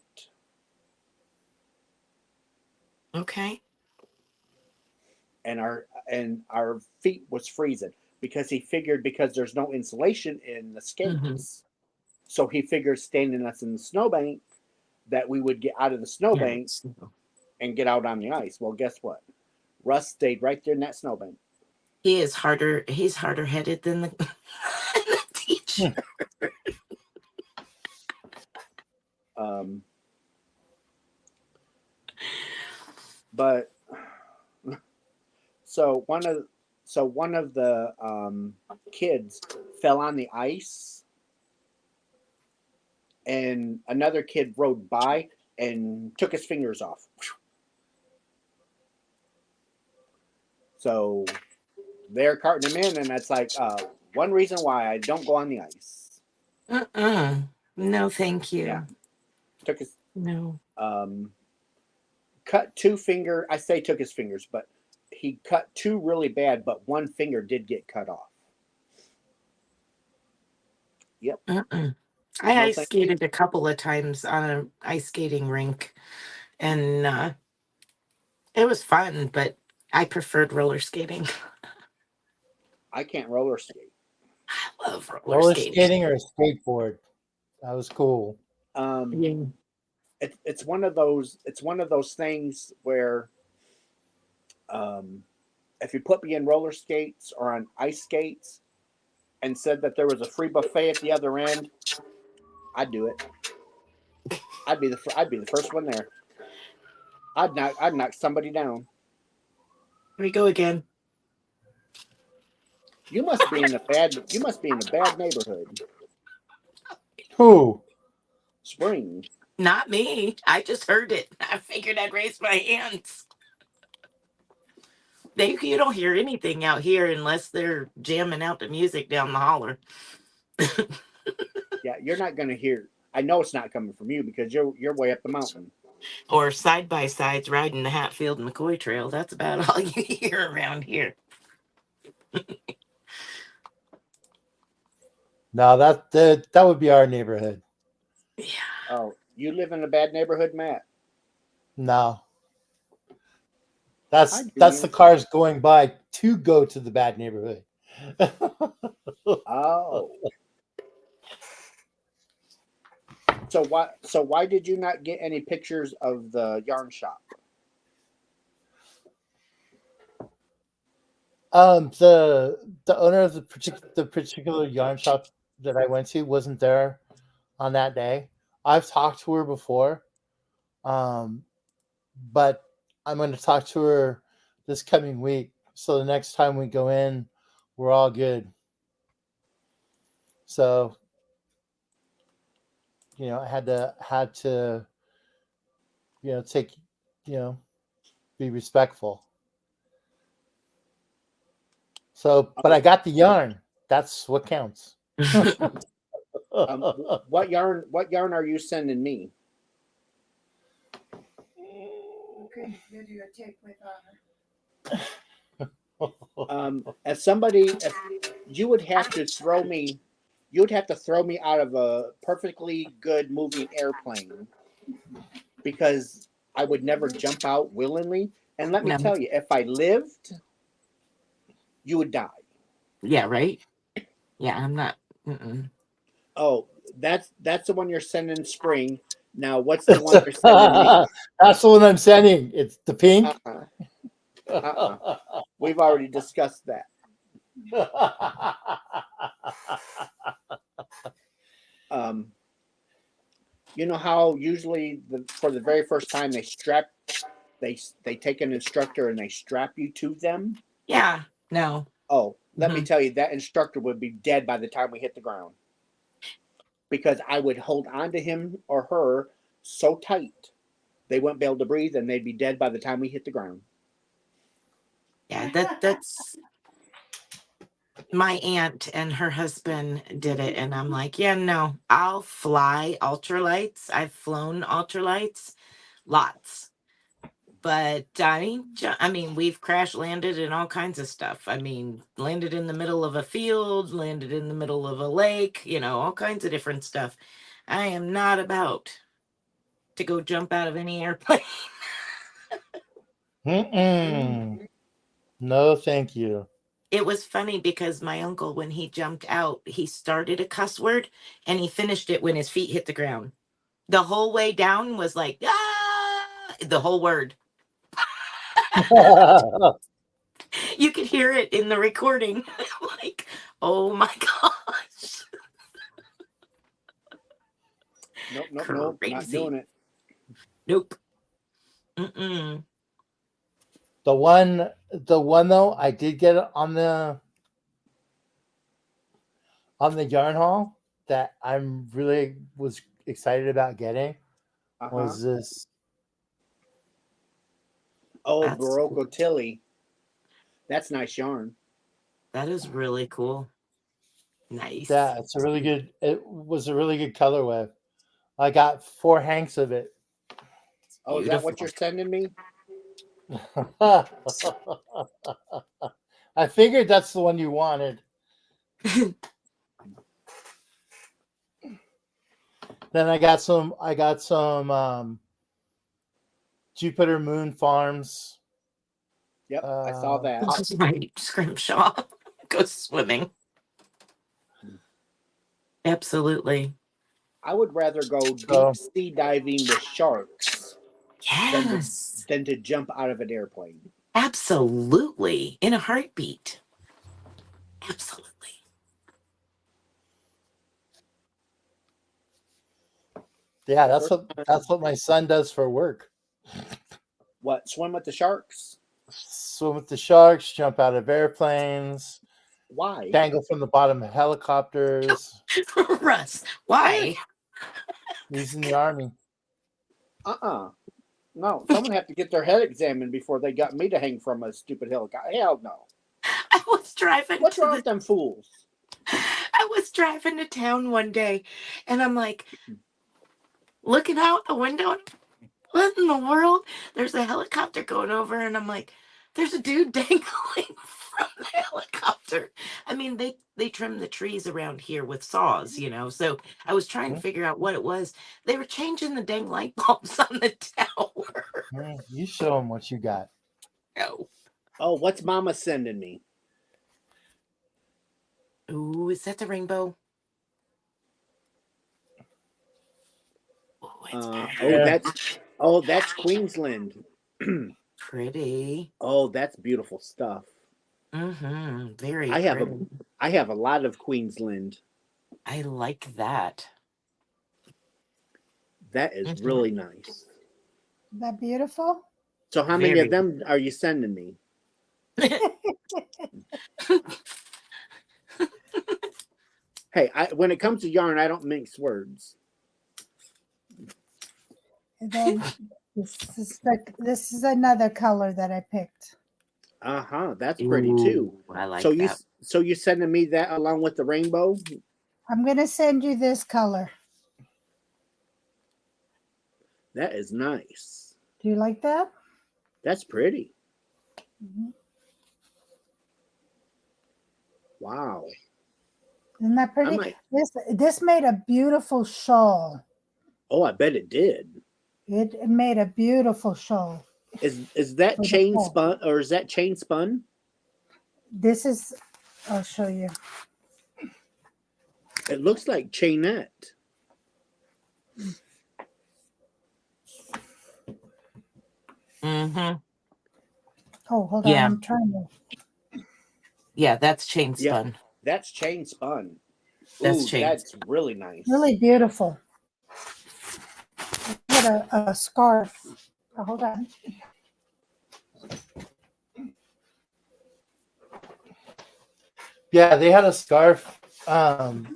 Okay. and our feet was freezing because he figured because there's no insulation in the Hmm. skates, so he figured standing us in the snowbank that we would get out of the Yeah. snowbank and get out on the ice. Well, guess what? Russ stayed right there in that snowbank. He is harder. He's harder headed than the, the teacher. Um, but so one of the kids fell on the ice, and another kid rode by and took his fingers off. So they're carting him in, and that's like one reason why I don't go on the ice. No, thank Yeah, you. took his No. cut two finger. I say took his fingers, but he cut two really bad, but one finger did get cut off. Yep. I No, ice thank you. skated a couple of times on an ice skating rink, and it was fun, but I preferred roller skating. I can't roller skate. I love roller Roller skating. skating or a skateboard? That was cool. Yeah. It's one of those. It's one of those things where, um, if you put me in roller skates or on ice skates, and said that there was a free buffet at the other end, I'd do it. I'd be the first one there. I'd knock somebody down. Here we go again. You must be in a bad neighborhood. Who? Spring. Not me. I just heard it. I figured I'd raise my hands. You don't hear anything out here unless they're jamming out the music down the holler. Yeah, you're not gonna hear. I know it's not coming from you because you're way up the mountain. Or side by sides riding the Hatfield McCoy Trail. That's about all you hear around here. No, that would be our neighborhood. Yeah. Oh, you live in a bad neighborhood, Matt? No, Hi, that's the Junior. cars going by to go to the bad neighborhood. Oh, so why did you not get any pictures of the yarn shop? The owner of the particular yarn shop that I went to wasn't there on that day. I've talked to her before, um, but I'm going to talk to her this coming week. So the next time we go in, we're all good. So I had to take you know be respectful. So, but Oh, I got the yarn. That's what counts. what yarn are you sending me? Okay, videotape with As somebody, if you would have to throw me, you would have to throw me out of a perfectly good moving airplane because I would never jump out willingly. And let me No. tell you, if I lived, you would die. Yeah, right? Yeah, I'm not. Mm-mm. Oh, that's the one you're sending Spring. Now, what's the one you're sending me? That's the one I'm sending. It's the pink. Uh-uh, uh-uh. We've already discussed that. Um, you know how usually for the very first time they take an instructor and they strap you to them. Yeah, no. Oh, let me Mhm. tell you, that instructor would be dead by the time we hit the ground because I would hold on to him or her so tight they wouldn't be able to breathe and they'd be dead by the time we hit the ground. Yeah, that's my aunt and her husband did it, and I'm like, yeah, no, I'll fly ultralights. I've flown ultralights, lots. But I mean, we've crash landed in all kinds of stuff. I mean, landed in the middle of a field, landed in the middle of a lake, all kinds of different stuff. I am not about to go jump out of any airplane. Mm-mm. No, thank you. It was funny because my uncle, when he jumped out, he started a cuss word and he finished it when his feet hit the ground. The whole way down was like, ah, the whole word. You could hear it in the recording. Like, oh my gosh. Nope, nope, nope. Not Crazy. doing it. Nope. Mm-mm. The one though, I did get it on the yarn haul that I'm really was excited about getting Uh-huh. was this. Oh, That's Barocco cool. Tilly. That's nice yarn. That is really cool. Nice. Yeah, it's a really good. It was a really good colorway. I got 4 hanks of it. Oh, is that Beautiful. what you're sending me? I figured that's the one you wanted. Then I got some Jupiter Moon Farms. Yep, I saw that. That's right. Scrimshaw. Go swimming. Absolutely. I would rather go So- deep sea diving with sharks Yes. than to jump out of an airplane. Absolutely. In a heartbeat. Absolutely. Yeah, that's what my son does for work. What, swim with the sharks? Swim with the sharks, jump out of airplanes, Why? dangle from the bottom of helicopters. Russ, why? He's in the Army. No, someone have to get their head examined before they got me to hang from a stupid helicopter. Hell no. I was driving What's to wrong with them fools? I was driving to town one day and I'm like looking out the window. What in the world? There's a helicopter going over and I'm like, there's a dude dangling from the helicopter. I mean, they trim the trees around here with saws, you know. So I was trying to figure out what it was. They were changing the dang light bulbs on the tower. You show him what you got. No. Oh, what's Mama sending me? Ooh, is that the rainbow? Oh, it's That's Queensland. pretty. Oh, that's beautiful stuff. Mm-hmm. Very I pretty. have a lot of Queensland. I like that. That is really nice. Is that beautiful? So how many of them are you sending me? Hey, when it comes to yarn, I don't mince words. And then this is another color that I picked. That's pretty too. Ooh, I like So that. you're sending me that along with the rainbow? I'm gonna send you this color. That is nice. Do you like that? That's pretty. Mm-hmm. Wow. Isn't that pretty? This made a beautiful shawl. Oh, I bet it did. It made a beautiful shawl. Is that For the chain fall. spun or is that chain spun? This is, I'll show you. It looks like chainette. Mm-hmm. Oh, hold Yeah. on. I'm trying to. Yeah, that's chain Yeah. spun. That's chain spun. That's Ooh, chain. that's really nice. Really beautiful. Got a scarf. Oh, hold on. Yeah, they had a scarf done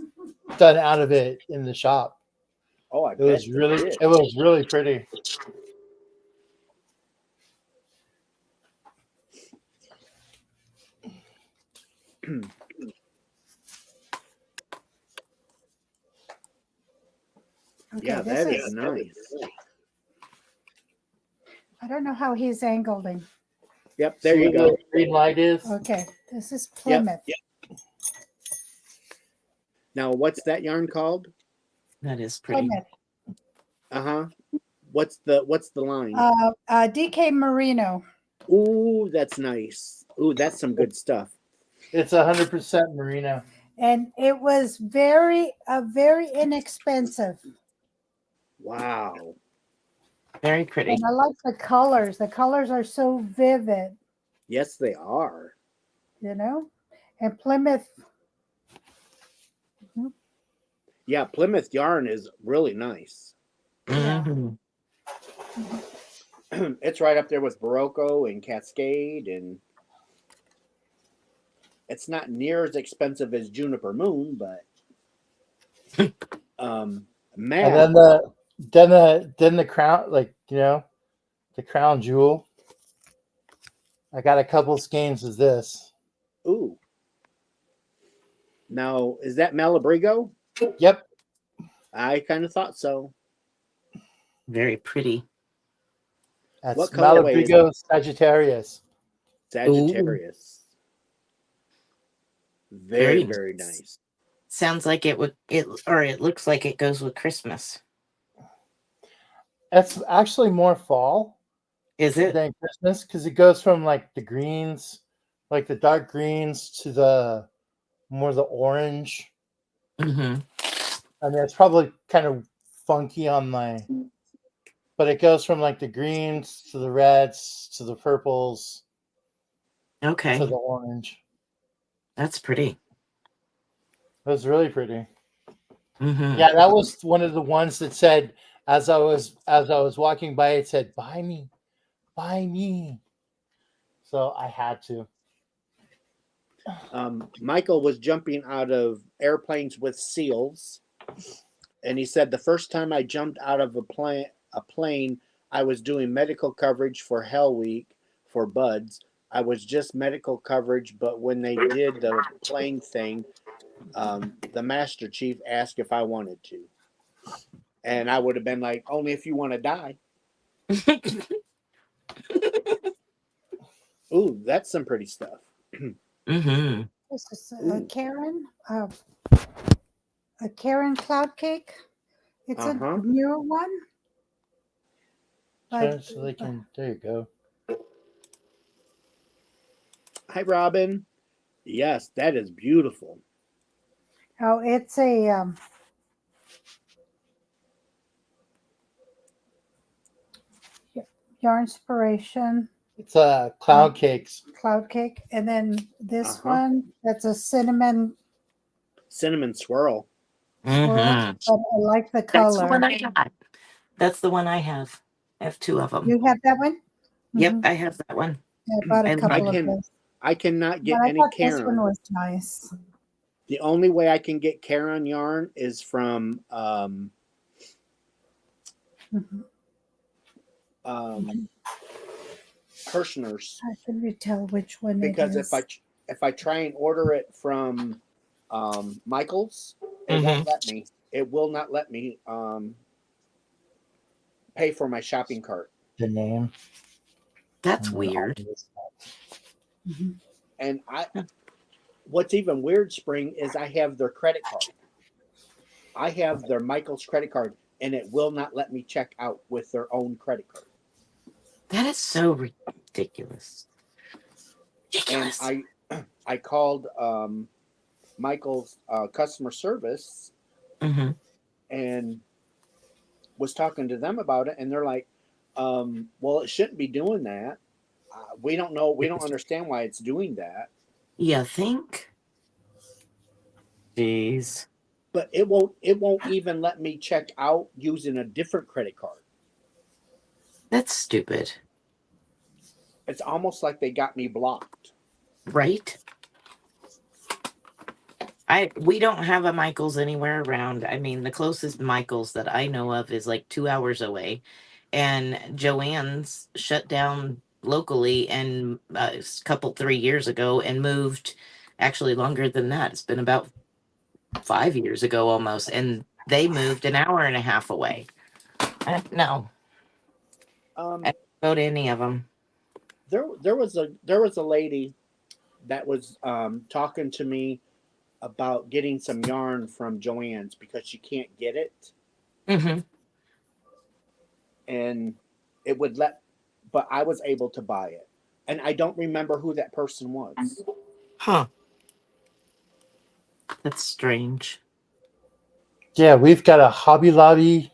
out of it in the shop. Oh, It was really pretty. Okay, Yeah, this that is nice. I don't know how he's angling. Yep, there See you where go. the green light is. Okay, this is Plymouth. Now, what's that yarn called? That is pretty. Plymouth. What's the line? DK Merino. Ooh, that's nice. Ooh, that's some good stuff. It's 100% merino. And it was very inexpensive. Wow. Very pretty. And I like the colors. The colors are so vivid, Yes, they are. you know. And Plymouth, Yeah, Plymouth yarn is really nice. yeah. Mhm. It's right up there with Barocco and Cascade, and it's not near as expensive as Juniper Moon, but And Matt. then the crown, like, the crown jewel. I got a couple skeins of this. Ooh. Now, is that Malabrigo? Yep. I kind of thought so. Very pretty. That's What colorway is Malabrigo Sagittarius. Ooh, Sagittarius? Very, very very nice. nice. Sounds like it looks like it goes with Christmas. It's actually more fall Is it? than Christmas because it goes from like the greens, like the dark greens, to the more the orange. Mm-hmm. I mean, it's probably kind of funky but it goes from like the greens to the reds to the purples to Okay. the orange. That's pretty. It was really pretty. Mm-hmm. Yeah, that was one of the ones that said as I was walking by, it said, "Buy me, buy me." So I had to. Michael was jumping out of airplanes with seals, and he said the first time I jumped out of a plane, I was doing medical coverage for Hell Week for Buds. I was just medical coverage, but when they did the plane thing, the Master Chief asked if I wanted to, and I would have been like, "Only if you want to die." Ooh, that's some pretty stuff. Mm-hmm. This is Ooh, a Karen cloud cake. It's a uh-huh. newer one, but Turn so they can. There you go. Hi, Robin. Yes, that is beautiful. oh, it's a yarn inspiration It's cloud cakes. cloud cake, and then this Uh-huh. one that's a cinnamon Cinnamon swirl. swirl. Mm-hmm. But I like the That's the one color. I got. That's the one I have. I have two of them. You have that one? Yep, Hmm. I have that one. Yeah, I bought a I I couple love. of can those, I cannot but get I any thought this one Karen. was nice. The only way I can get Karen yarn is from Mhm. um, Kirshner's, How can you tell which one it because is? if I try and order it from Michaels, it Mm-hmm. won't let me. It will not let me pay for my shopping cart. The name. That's And then all weird. this stuff. Mhm. And what's even weird, Spring, is I have their credit card. I have their Michaels credit card, and it will not let me check out with their own credit card. That is so ridiculous. And Ridiculous. I called Michael's customer service Mm-hmm. and was talking to them about it, and they're like, "Well, it shouldn't be doing that. We don't know. We don't understand why it's doing that." You think? Jeez. But it won't. It won't even let me check out using a different credit card. That's stupid. It's almost like they got me blocked. Right? We don't have a Michaels anywhere around. I mean, the closest Michaels that I know of is like 2 hours away. And Joanne's shut down locally and a couple 3 years ago and moved actually longer than that. It's been about 5 years ago almost. And they moved an hour and a half away. No, I Um, don't go to any of them. there was a lady that was talking to me about getting some yarn from Joanne's because she can't get it, Mm-hmm. and it would let, but I was able to buy it. and I don't remember who that person was. Huh. That's strange. Yeah, we've got a Hobby Lobby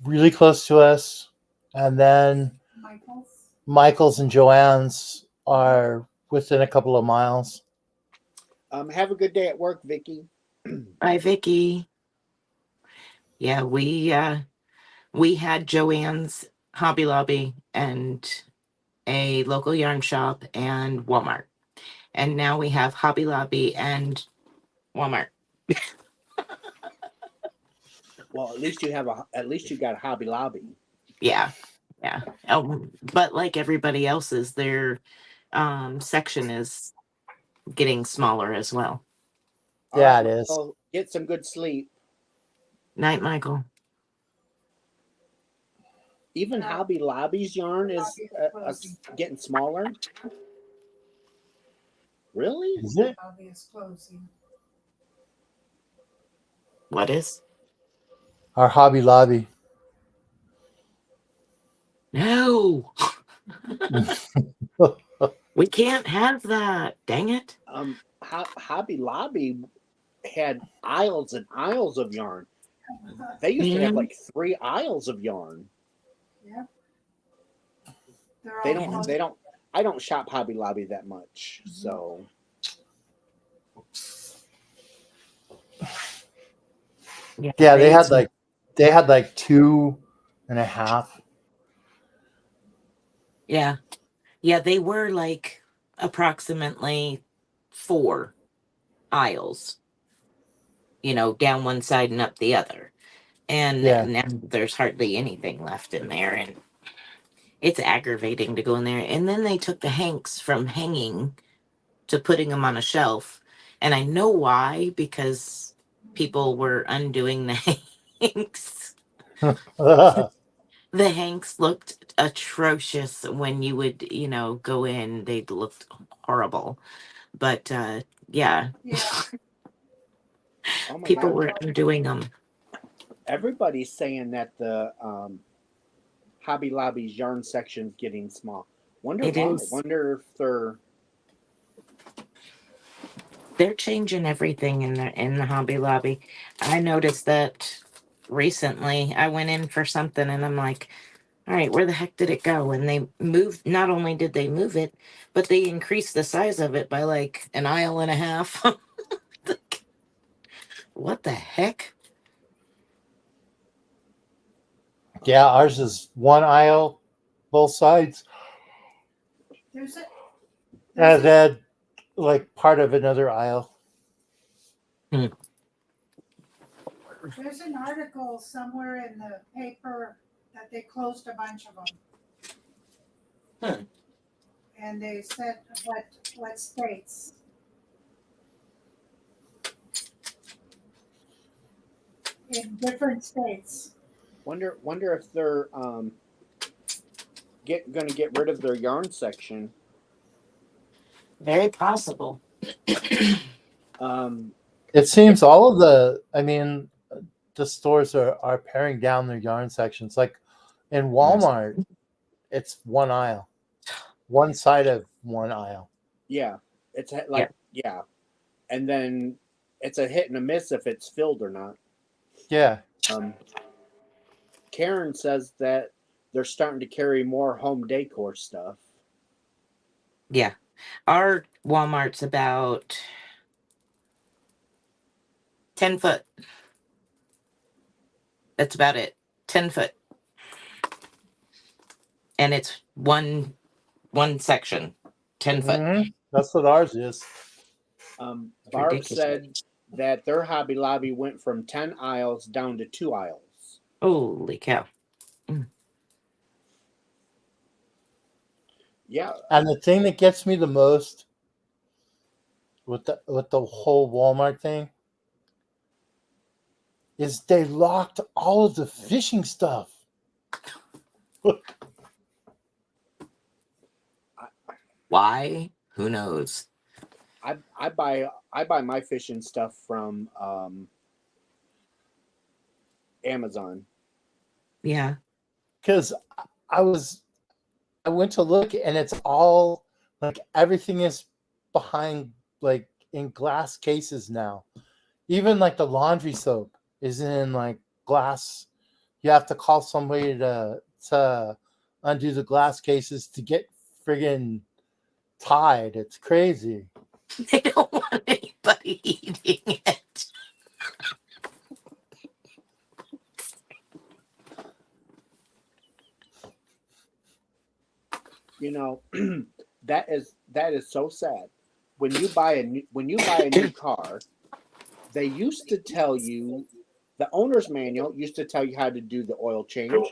really close to us, and then Michael's. Michael's and Joanne's are within a couple of miles. Have a good day at work, Vicky. Bye, Vicky. Yeah, we had Joanne's, Hobby Lobby, and a local yarn shop and Walmart. And now we have Hobby Lobby and Walmart. Well, at least you got a Hobby Lobby. Yeah. Yeah. But like everybody else's, their section is getting smaller as well. All Yeah, right, it is. Michael, get some good sleep. Night, Michael. Even Hobby Lobby's yarn is getting smaller. Really? Is it? Lobby is closing. What is? Our Hobby Lobby. No. We can't have that. Dang it. Hobby Lobby had aisles and aisles of yarn. They used to have Mhm. like 3 aisles of yarn. Yep. They don't. I don't shop Hobby Lobby that much, so. Yeah, they had like 2.5. Yeah. Yeah, they were like approximately 4 aisles, down one side and up the other. And Yeah. now there's hardly anything left in there. And it's aggravating to go in there. And then they took the hanks from hanging to putting them on a shelf. And I know why, because people were undoing the hanks. The hanks looked atrocious when you would, go in. They looked horrible. But yeah, Oh my people God! were undoing them. Everybody's saying that the Hobby Lobby's yarn section's getting small. Wonder It why? is. Wonder if They're changing everything in the Hobby Lobby. I noticed that recently. I went in for something and I'm like, all right, where the heck did it go? And they moved. Not only did they move it, but they increased the size of it by like an aisle and a half. What the heck? Yeah, ours is one aisle, both sides, There's a and then like part of another aisle. there's an article somewhere in the paper that they closed a bunch of them. And they said what states. In different states. wonder if they're going to get rid of their yarn section. Very possible. It seems all of the stores are paring down their yarn sections. Like in Walmart, it's one aisle, one side of one aisle. Yeah, it's Yeah. like yeah, and then it's a hit and a miss if it's filled or not. Yeah. Karen says that they're starting to carry more home decor stuff. Yeah. Our Walmart's about 10 foot. That's about it. 10 foot. And it's one section. 10 foot. Mm-hmm. That's what ours is. Barb Ridiculous. said that their Hobby Lobby went from 10 aisles down to 2 aisles. Holy cow. Yeah. And the thing that gets me the most with the whole Walmart thing is they locked all of the fishing stuff. Why? Who knows? I buy my fishing stuff from Amazon. Yeah. Because I was I went to look, and it's all like everything is behind, like in glass cases now. Even like the laundry soap is in like glass. You have to call somebody to undo the glass cases to get friggin' tied. It's crazy. They don't want anybody eating it. You know, that is so sad. When you buy a new car, they used to tell you, the owner's manual used to tell you how to do the oil change,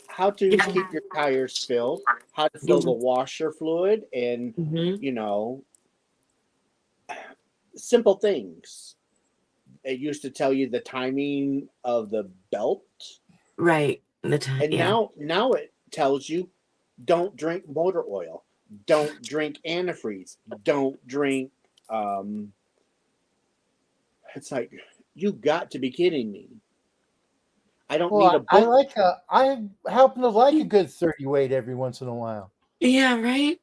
how to Yeah. keep your tires filled, how to fill the washer fluid, and Mm-hmm. you know, simple things. It used to tell you the timing of the belt, Right. The time. and Yeah. now it tells you don't drink motor oil, don't drink antifreeze, don't drink. Um, it's like, you got to be kidding me. I don't need a Well, I book. like I happen to like a good 30 weight every once in a while. Yeah. Right.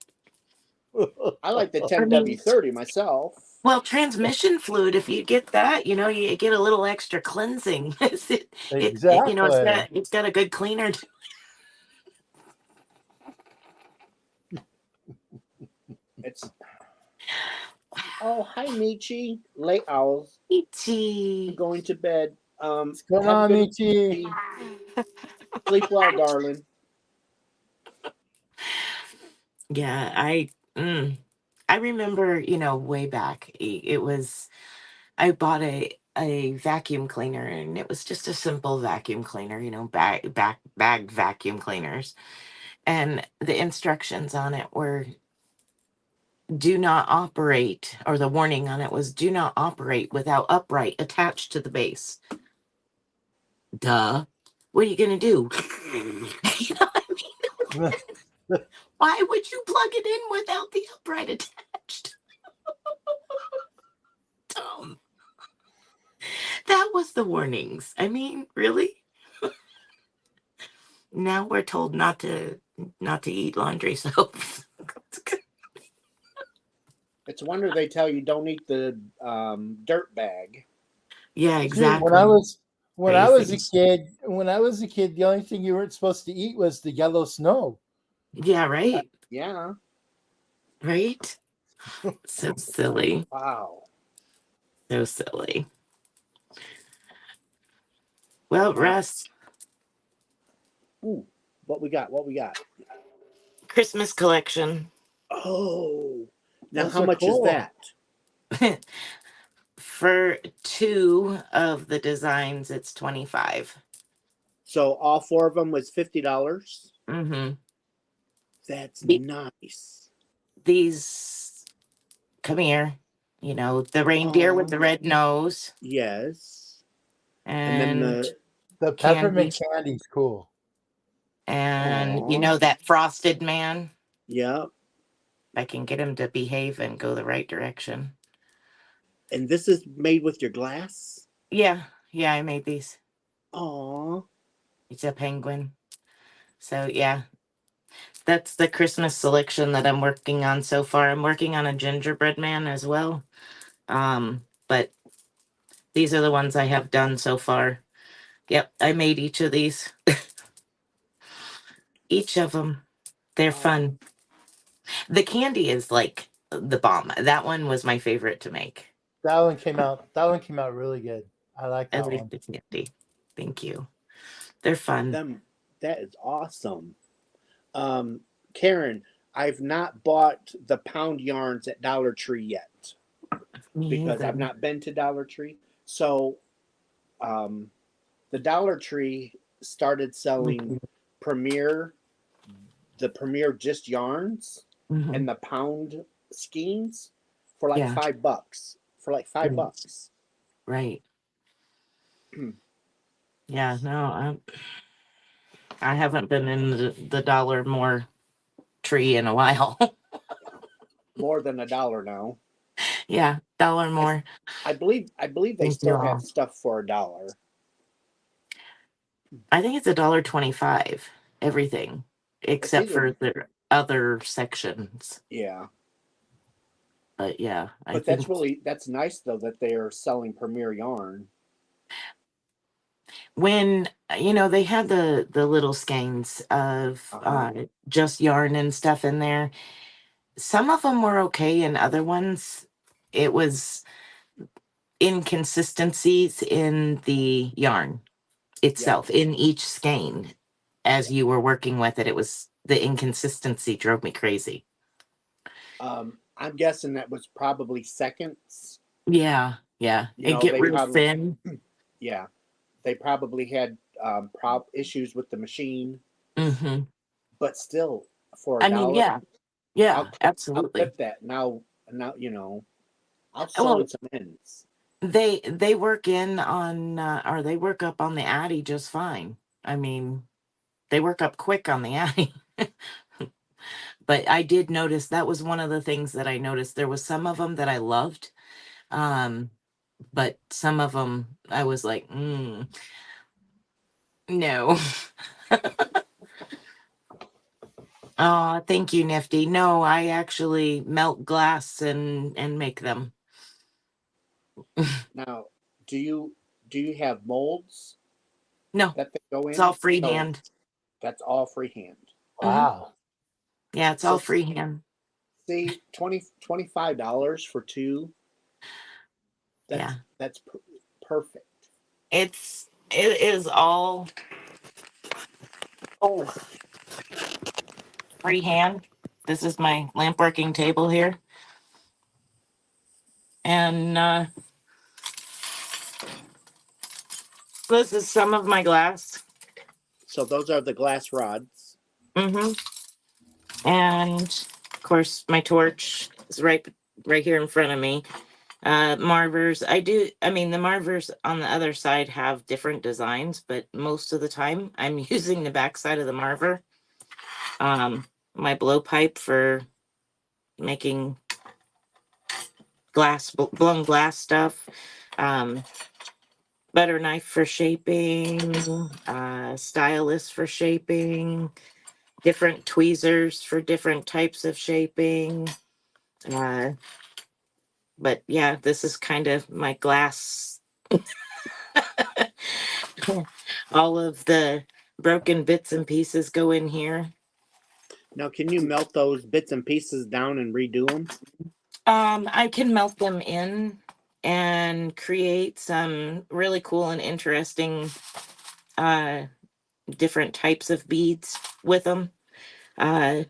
I like the I mean, 10W30 myself. well, transmission fluid. If you get that, you get a little extra cleansing. Exactly. It's got a good cleaner. It's oh, hi Michi, late owls Itchy. going to bed. What's going Have a on, good Michi? night. Sleep well, darling. Yeah, I remember, way back. It was I bought a vacuum cleaner, and it was just a simple vacuum cleaner, bagged vacuum cleaners. And the instructions on it were do not operate, or the warning on it was do not operate without upright attached to the base. Duh. What are you gonna do? You know what I mean? Why would you plug it in without the upright attached? Dumb. That was the warnings. I mean, really? Now we're told not to eat laundry soap. It's a wonder they tell you don't eat the dirt bag. Yeah, Shoot, exactly. when I was Crazy. a kid, the only thing you weren't supposed to eat was the yellow snow. Yeah, right. Yeah. Right? So silly. Wow. So silly. Well, Uh, Russ, ooh, what we got? What we got? Christmas collection. Oh, now Those how are much is cool. that? For two of the designs, it's 25. So all four of them was $50. Mm-hmm. That's nice. These, come here, the reindeer with Oh, the red nose yes. And then and the The candy, peppermint candy's cool. and oh, that frosted man. yeah. I can get him to behave and go the right direction. And this is made with your glass. Yeah, I made these. Oh, It's a penguin. So yeah, that's the Christmas selection that I'm working on so far. I'm working on a gingerbread man as well. But these are the ones I have done so far. Yep, I made each of these. Each of them. They're oh, fun. The candy is like the bomb. That one was my favorite to make. That one came out really good. I like I that like one. the candy. Thank you. They're fun. them. That is awesome. Karen, I've not bought the pound yarns at Dollar Tree yet Me because either. I've not been to Dollar Tree. So, um, the Dollar Tree started selling Premier, the Premier just yarns Mhm. and the pound skeins for like Yeah, $5. For like five right. bucks. Right. Yeah, no, I haven't been in the Dollar More tree in a while. More than $1 now. Yeah, Dollar I More. I believe they Thank you still have all. stuff for $1. I think it's $1.25. Everything It's except either for other sections. Yeah. But yeah, I But think that's nice though that they are selling Premier yarn. when they had the little skeins of Uh-huh. just yarn and stuff in there, some of them were okay, and other ones it was inconsistencies in the yarn Yeah. itself in each skein. As Yeah. you were working with it, it was the inconsistency drove me crazy. I'm guessing that was probably seconds. Yeah, You it know, get they real probably thin. yeah, they probably had issues with the machine, Hmm. but still for a I mean, dollar, yeah, I'll absolutely. clip that now I'll sew Well, in some ends. they work in on or they work up on the Addy just fine. I mean, they work up quick on the Addy. But I did notice that was one of the things that I noticed. There was some of them that I loved, um, but some of them I was like, no. Oh, thank you, Nifty. No, I actually melt glass and make them. Now, do you have molds No, that they go it's all in? So freehand. that's all freehand. Hmm. Wow. Yeah, it's all So freehand. see, $25 for two. Yeah, That's perfect. it is all freehand. This is my lamp working table here, and this is some of my glass. So those are the glass rods. Hmm. And of course, my torch is right here in front of me. Marvers, I mean, the Marvers on the other side have different designs, but most of the time I'm using the back side of the Marver. My blowpipe for making blown glass stuff. Um, Butter knife for shaping, stylus for shaping, different tweezers for different types of shaping. Uh, but yeah, this is kind of my glass. All of the broken bits and pieces go in here. Now, can you melt those bits and pieces down and redo them? I can melt them in and create some really cool and interesting uh, different types of beads with them. Uh,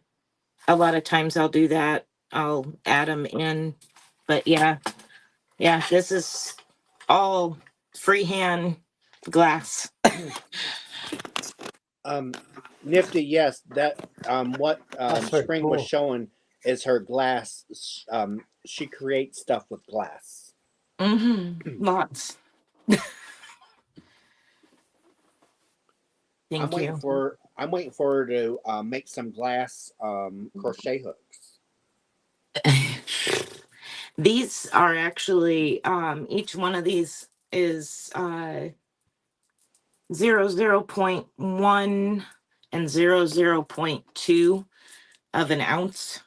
a lot of times I'll do that. I'll add them in. But yeah, this is all freehand glass. Um, Nifty, yes, that what That's very Spring was cool. showing is her glass. She creates stuff with glass. Lots. Thank you. I'm waiting for her to make some glass crochet hooks. These are actually each one of these is 0.1 and 0.2 of an ounce.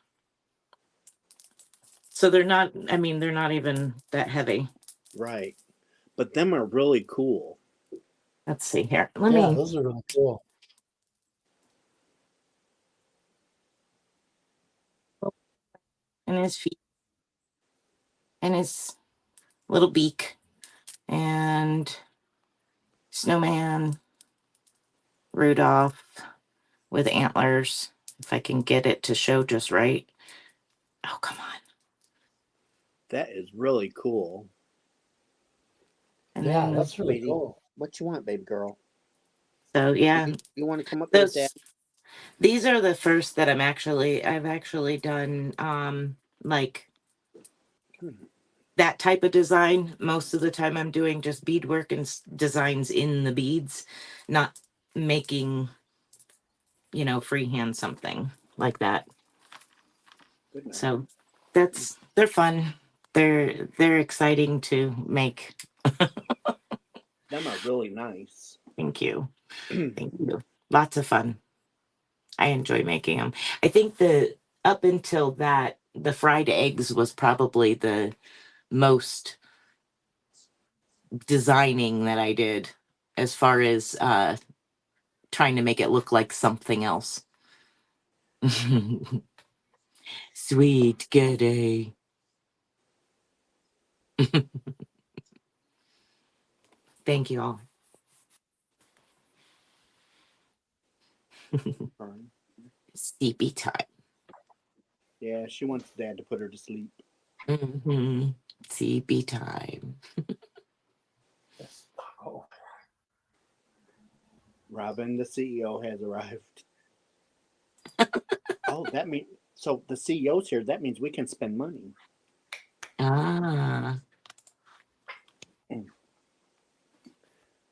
So they're not, I mean, they're not even that heavy. Right, but them are really cool. Let's see here. Let Yeah, me, those are really cool. and his feet, and his little beak, and snowman, Rudolph with antlers. If I can get it to show just right. Oh, come on. That is really cool. And Yeah, then, that's really Sweetie, cool. what you want, baby girl? so yeah, You want to come up here with Dad? those, these are the first that I've actually done, like that type of design. Most of the time I'm doing just beadwork and designs in the beads, not making, freehand something like that. Good night. So they're fun. They're exciting to make. Them are really nice. Thank you. Thank you. Lots of fun. I enjoy making them. I think up until that, the fried eggs was probably the most designing that I did, as far as trying to make it look like something else. Sweet goody. Thank you all. Fine. Sleepy time. Yeah, she wants Dad to put her to sleep. Mm-hmm. Sleepy time. Robin, the CEO, has arrived. Oh, that means so the CEO's here. That means we can spend money. Ah.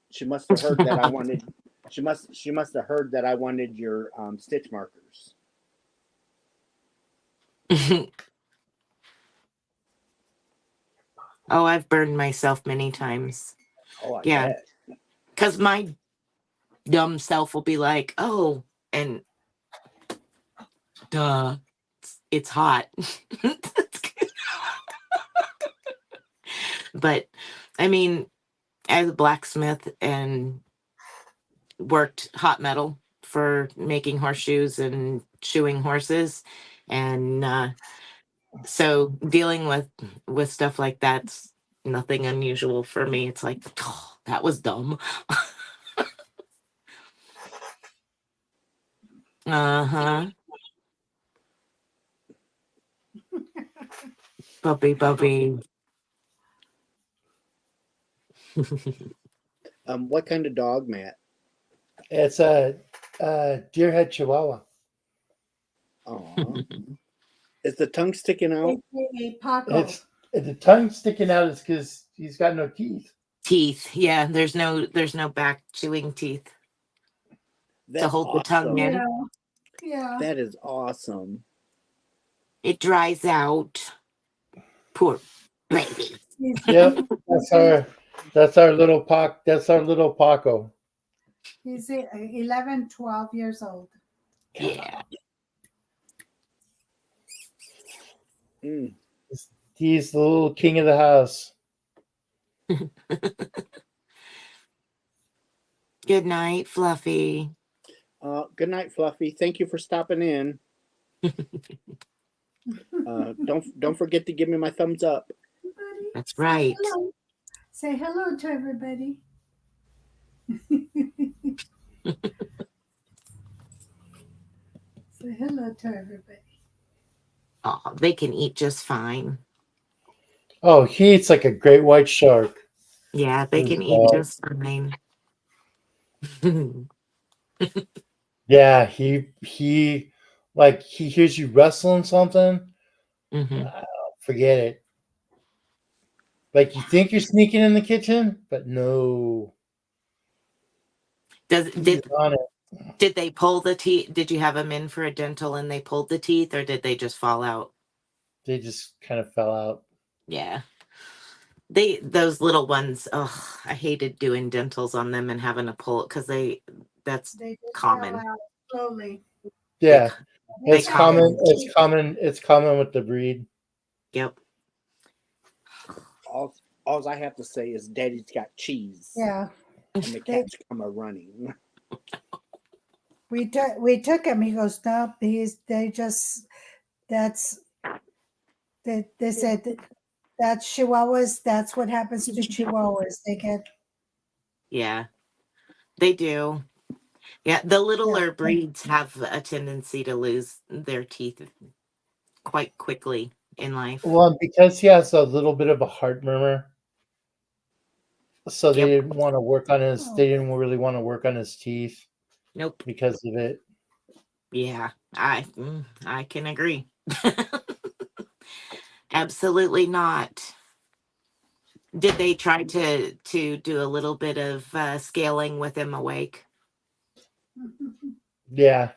She must have heard that I wanted. She must have heard that I wanted your stitch markers. Oh, I've burned myself many times. Oh, I Yeah, bet. because my dumb self will be like, oh, and duh, it's hot. But I mean, as a blacksmith and worked hot metal for making horseshoes and shoeing horses, and so dealing with stuff like that's nothing unusual for me. It's like, oh, that was dumb. Uh-huh. Bubby. What kind of dog, Matt? It's a deerhead Chihuahua. Aw. Is the tongue sticking out? AKA Paco. It's the tongue sticking out is because he's got no teeth. Teeth, yeah. There's no back chewing teeth to That's hold the tongue awesome. in. Yeah. That is awesome. It dries out. Poor baby. Yep, that's our little Paco. He's 11, 12 years old. Yeah. Mm. He's the little king of the house. Good night, Fluffy. Good night, Fluffy. Thank you for stopping in. Don't forget to give me my thumbs up. Everybody, That's say right. hello. Say hello to everybody. Say hello to everybody. Oh, they can eat just fine. Oh, he eats like a great white shark. Yeah, they can eat just fine. Yeah, he like he hears you wrestling something. Forget it. Like you think you're sneaking in the kitchen, but no. Did on it. they pull the teeth? Did you have them in for a dental and they pulled the teeth, or did they just fall out? They just kind of fell out. Yeah. Those little ones, oh, I hated doing dentals on them and having to pull it because that's They just common. fell out slowly. Yeah. They It's common. It's common with the breed. Yep. All I have to say is Daddy's got cheese. Yeah. And the cats come a running. We took him. He goes, nope. They said that's Chihuahuas. That's what happens to Chihuahuas. They get. Yeah, they do. Yeah, the littler breeds have a tendency to lose their teeth quite quickly in life. Well, because he has a little bit of a heart murmur, so they didn't want to work on his. They didn't really want to work on his teeth. Nope. Because of it. Yeah, I can agree. Absolutely not. Did they try to do a little bit of scaling with him awake? Yeah,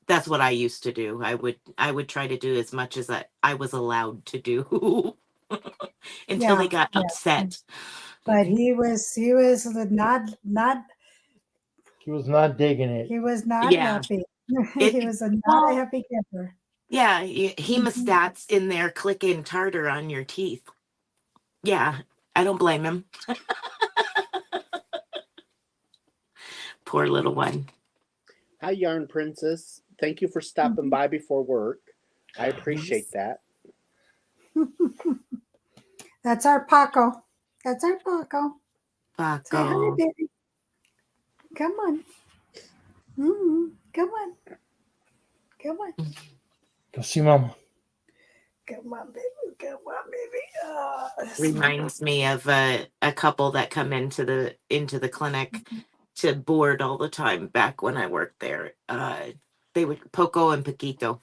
that's what I used to do. I would try to do as much as I was allowed to do until they got upset. But he was not he was not digging it. He was not happy. He was not a well, happy camper. yeah, Mhm. hemostats in there clicking tartar on your teeth. Yeah, I don't blame him. Poor little one. Hi, Yarn Princess. Thank you for stopping by before work. I appreciate that. That's our Paco. That's our Paco. Say hi, Paco. baby. Come on. Come on. Come on. Go see mama. Come on, baby. Come on, baby. Reminds me of a couple that come into the clinic to board all the time back when I worked there. They would Poco and Paquito.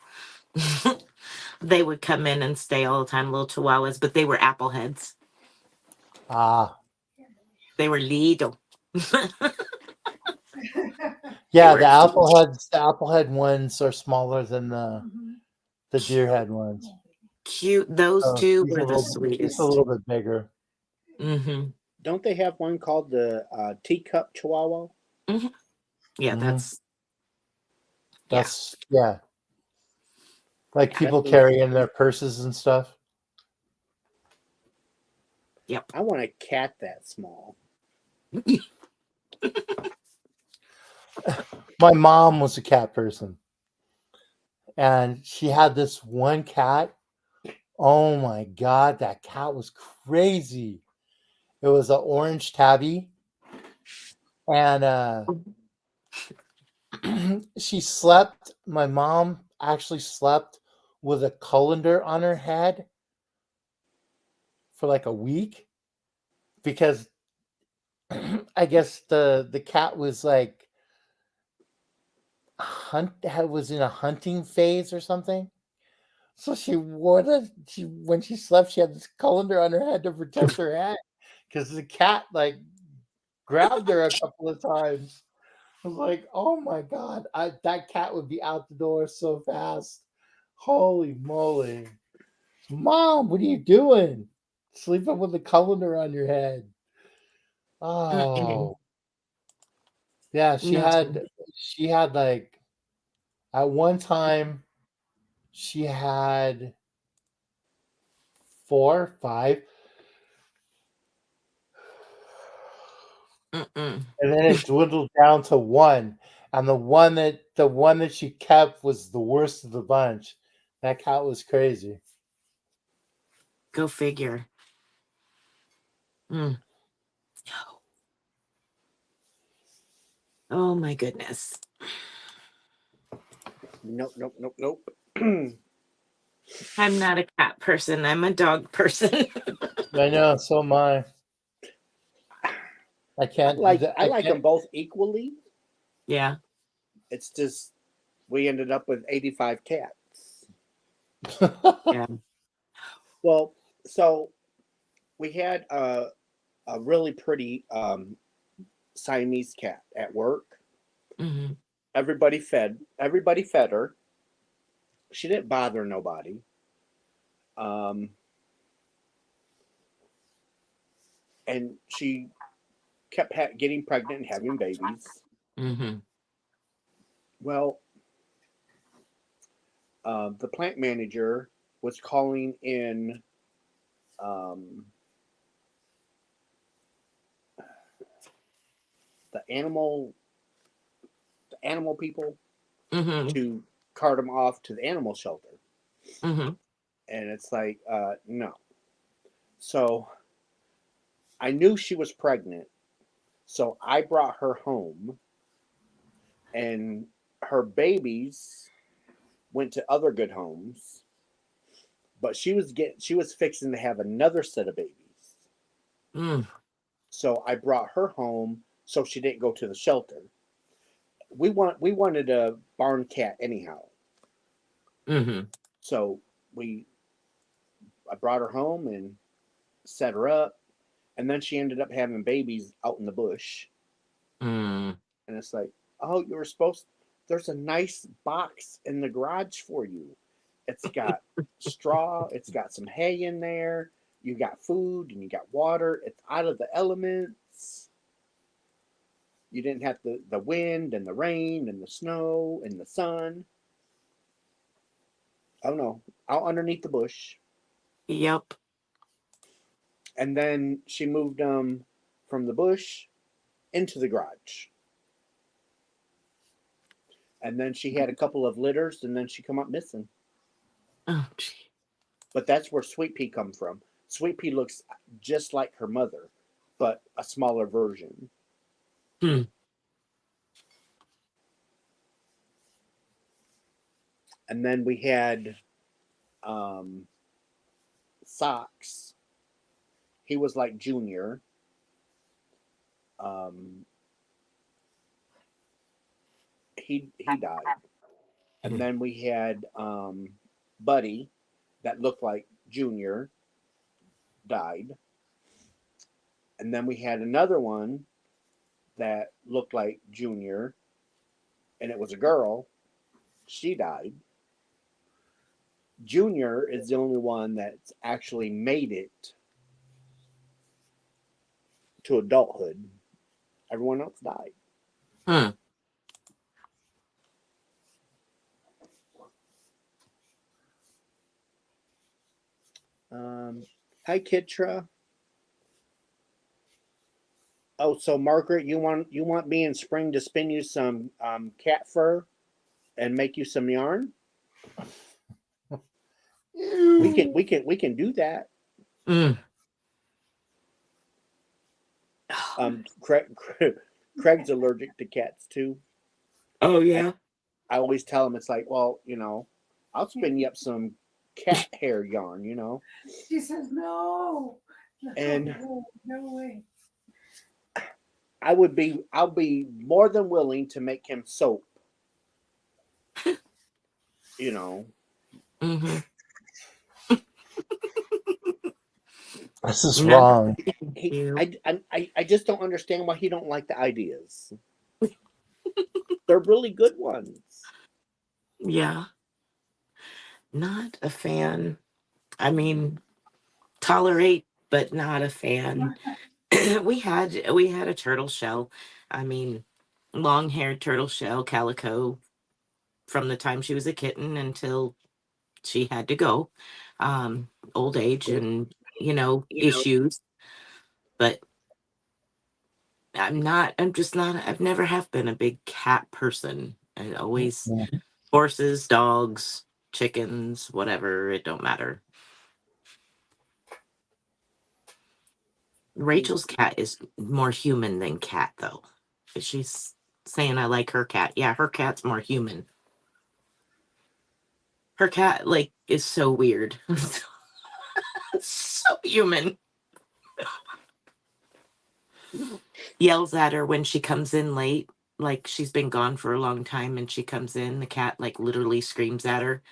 They would come in and stay all the time, little chihuahuas, but they were appleheads. Ah, They were little. yeah. were The applehead ones are smaller than the deerhead ones. cute. Those So two he's were the he's a sweetest. little bit bigger. Mm-hmm. Don't they have one called the teacup chihuahua? Mm-hmm. Yeah, Mhm. yeah. That's yeah. Like people Definitely. carry in their purses and stuff. Yep. I want a cat that small. My mom was a cat person, and she had this one cat. Oh my god, that cat was crazy. It was an orange tabby, and she slept. My mom actually slept with a colander on her head for like a week because I guess the cat was like was in a hunting phase or something. So she wore when she slept, she had this colander on her head to protect her head because the cat like grabbed her a couple of times. I was like, oh my god, that cat would be out the door so fast. Holy moly. Mom, what are you doing? Sleeping with a colander on your head. Mm-mm. Oh. Yeah, No. she had like at one time she had 4, 5, Mm-mm. and then it dwindled down to one. And the one that she kept was the worst of the bunch. That cat was crazy. Go figure. Mm. Oh my goodness. Nope, nope, nope, nope. I'm not a cat person. I'm a dog person. I know, so am I. I can't do that. I like them both equally. Yeah. It's just we ended up with 85 cats. Yeah. Well, so we had a really pretty Siamese cat at work. Mm-hmm. Everybody fed her. She didn't bother nobody. Um, and she kept getting pregnant and having babies. Mm-hmm. Well, the plant manager was calling in um, the animal people Mm-hmm. to cart them off to the animal shelter, Mm-hmm. and it's like no. So I knew she was pregnant, so I brought her home, and her babies went to other good homes, but she was fixing to have another set of babies. Mm. So I brought her home so she didn't go to the shelter. We wanted a barn cat anyhow. Mm-hmm. So I brought her home and set her up, and then she ended up having babies out in the bush. Mm. And it's like, oh, you were supposed. There's a nice box in the garage for you. It's got straw. It's got some hay in there. You got food and you got water. It's out of the elements. You didn't have the wind and the rain and the snow and the sun. Oh no, out underneath the bush. Yep. And then she moved them from the bush into the garage. And then she had a couple of litters, and then she come up missing. Oh, gee. But that's where Sweet Pea come from. Sweet Pea looks just like her mother, but a smaller version. Hmm. And then we had Socks. He was like Junior. Um, he died. And then we had Buddy, that looked like Junior, died. And then we had another one that looked like Junior, and it was a girl. She died. Junior is the only one that's actually made it to adulthood. Everyone else died. Hmm. Hi, Kitra. Oh, so Margaret, you want me in spring to spin you some cat fur and make you some yarn? We can do that. Mm. Craig's allergic to cats too. Oh, yeah. I always tell him it's like, well, I'll spin you up some cat hair yarn. She says, no. And No way. I'll be more than willing to make him soap. Mm-hmm. This is No, wrong. thank He, you. I just don't understand why he don't like the ideas. They're really good ones. Yeah. Not a fan. I mean, tolerate, but not a fan. we had a turtle shell. I mean, long-haired turtle shell, calico, from the time she was a kitten until she had to go. Old age and, issues. But I've never have been a big cat person. I always horses, dogs, chickens, whatever, it don't matter. Rachel's cat is more human than cat, though. She's saying I like her cat. Yeah, her cat's more human. Her cat, like, is so weird. So human. Yells at her when she comes in late. Like, she's been gone for a long time and she comes in. The cat, like, literally screams at her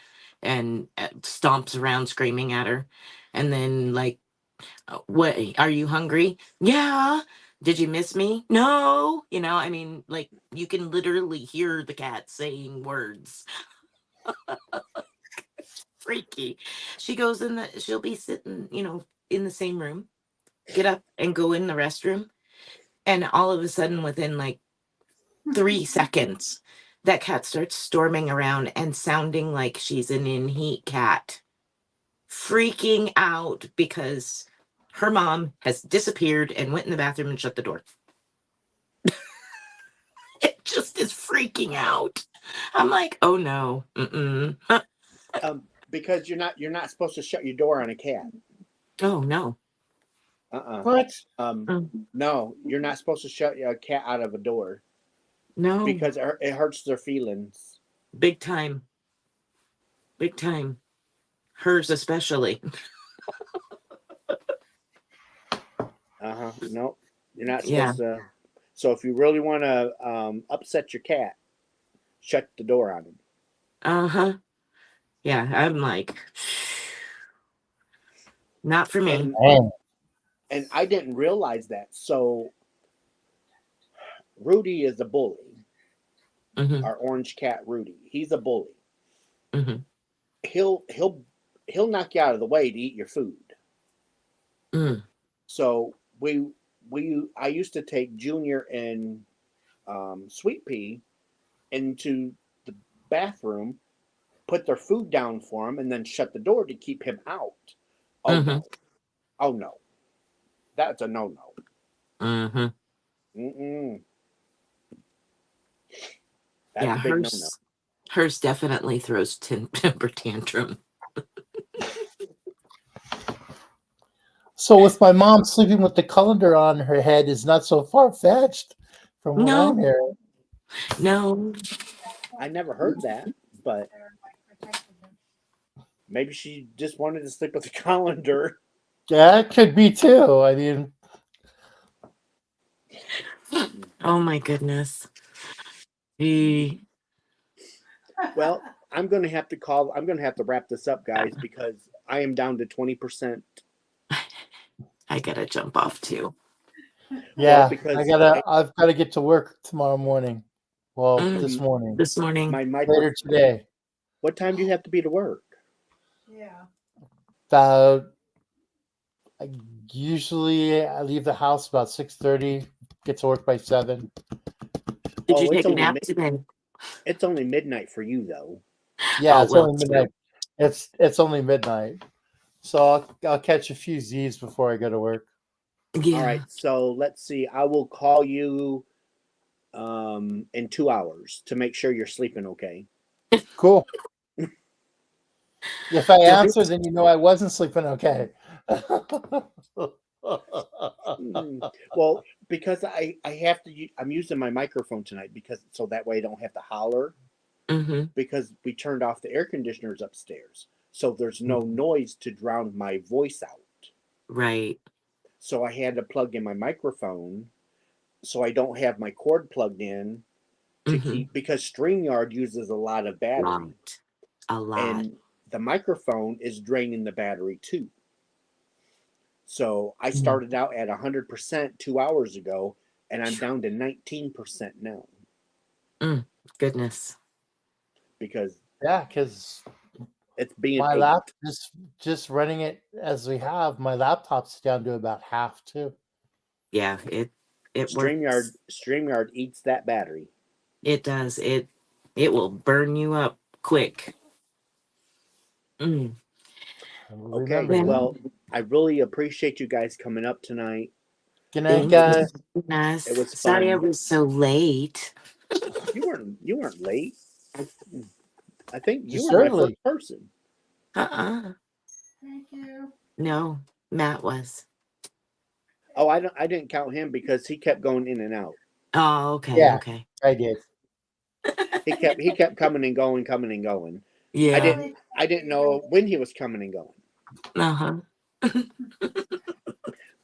and stomps around screaming at her. And then, like, what, are you hungry? Yeah. Did you miss me? No. I mean, like, you can literally hear the cat saying words. Freaky. She'll be sitting, in the same room, get up and go in the restroom. And all of a sudden, within like 3 seconds, that cat starts storming around and sounding like she's an in heat cat, freaking out because her mom has disappeared and went in the bathroom and shut the door. It just is freaking out. I'm like, oh no. Mm-mm. Because you're not supposed to shut your door on a cat. Oh no. What? No, you're not supposed to shut a cat out of a door No. because it hurts their feelings. Big time. Big time. Hers especially. Nope, you're not Yeah. supposed to. So if you really want to upset your cat, shut the door on him. Uh-huh. Yeah, I'm like, not for me. And I didn't realize that. So Rudy is a bully. Mm-hmm. Our orange cat Rudy, he's a bully. Mm-hmm. He'll knock you out of the way to eat your food. Mm. So I used to take Junior and Sweet Pea into the bathroom, put their food down for him, and then shut the door to keep him out. Oh Mm-hmm. no! Oh no! That's a no-no. Mm-hmm. Mm-mm. That's Yeah, a big no-no. hers definitely throws temper tantrum. So with my mom sleeping with the colander on her head is not so far fetched from what I'm No, hearing. no. I never heard that, but They're like protected them. maybe she just wanted to sleep with the colander. Yeah, it could be too. I mean, Oh my goodness. He, Well, I'm going to have to call. I'm going to have to wrap this up, guys, because I am down to 20%. I gotta jump off too. Well, yeah, because I've got to get to work tomorrow morning. Well, this Mm, morning, this morning. my micro. later today. What time do you have to be to work? Yeah. About usually I leave the house about 6:30. Get to work by 7. Did you Oh, take a nap today? it's only midnight for you though. Yeah, Oh, it's well, only midnight. It's only midnight, so I'll catch a few Z's before I go to work. yeah. All right, so let's see. I will call you in 2 hours to make sure you're sleeping okay. Cool. If I Don't be- answer, then you know I wasn't sleeping okay. Well, because I have to. I'm using my microphone tonight because so that way I don't have to holler Mhm. because we turned off the air conditioners upstairs, so there's no noise to drown my voice out. Right. So I had to plug in my microphone, so I don't have my cord plugged in to Mhm. keep because StreamYard uses a lot of battery, A lot. and the microphone is draining the battery too. So I started out at 100% 2 hours ago, and I'm down to 19% now Goodness. because Yeah, because it's being my ate. lap just running it as we have, my laptop's down to about half too. Yeah, it StreamYard works. StreamYard eats that battery. It does. It will burn you up quick. Mm. Okay, Remember Yeah. that. well, I really appreciate you guys coming up tonight. Good night, Thank you. guys. Goodness. It was Sorry I fun. was so late. You weren't late. I think you Just were my first early. person. Thank you. No, Matt was. Oh, I didn't count him because he kept going in and out. Oh, okay. Yeah. Okay. I did. He kept coming and going, coming and going. Yeah. I didn't know when he was coming and going. Uh-huh.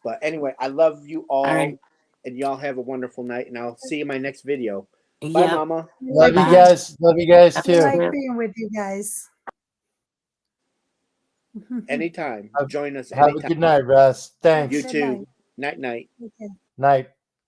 But anyway, I love you all, right. and y'all have a wonderful night. And I'll see you in my next video. Bye, Yep. Mama. Love you Bye. guys. Love you guys I too. I like Yep. being with you guys. Anytime. Join us Have a anytime. good night, Russ. Thanks. You Good too. night. Night night. Okay. Night.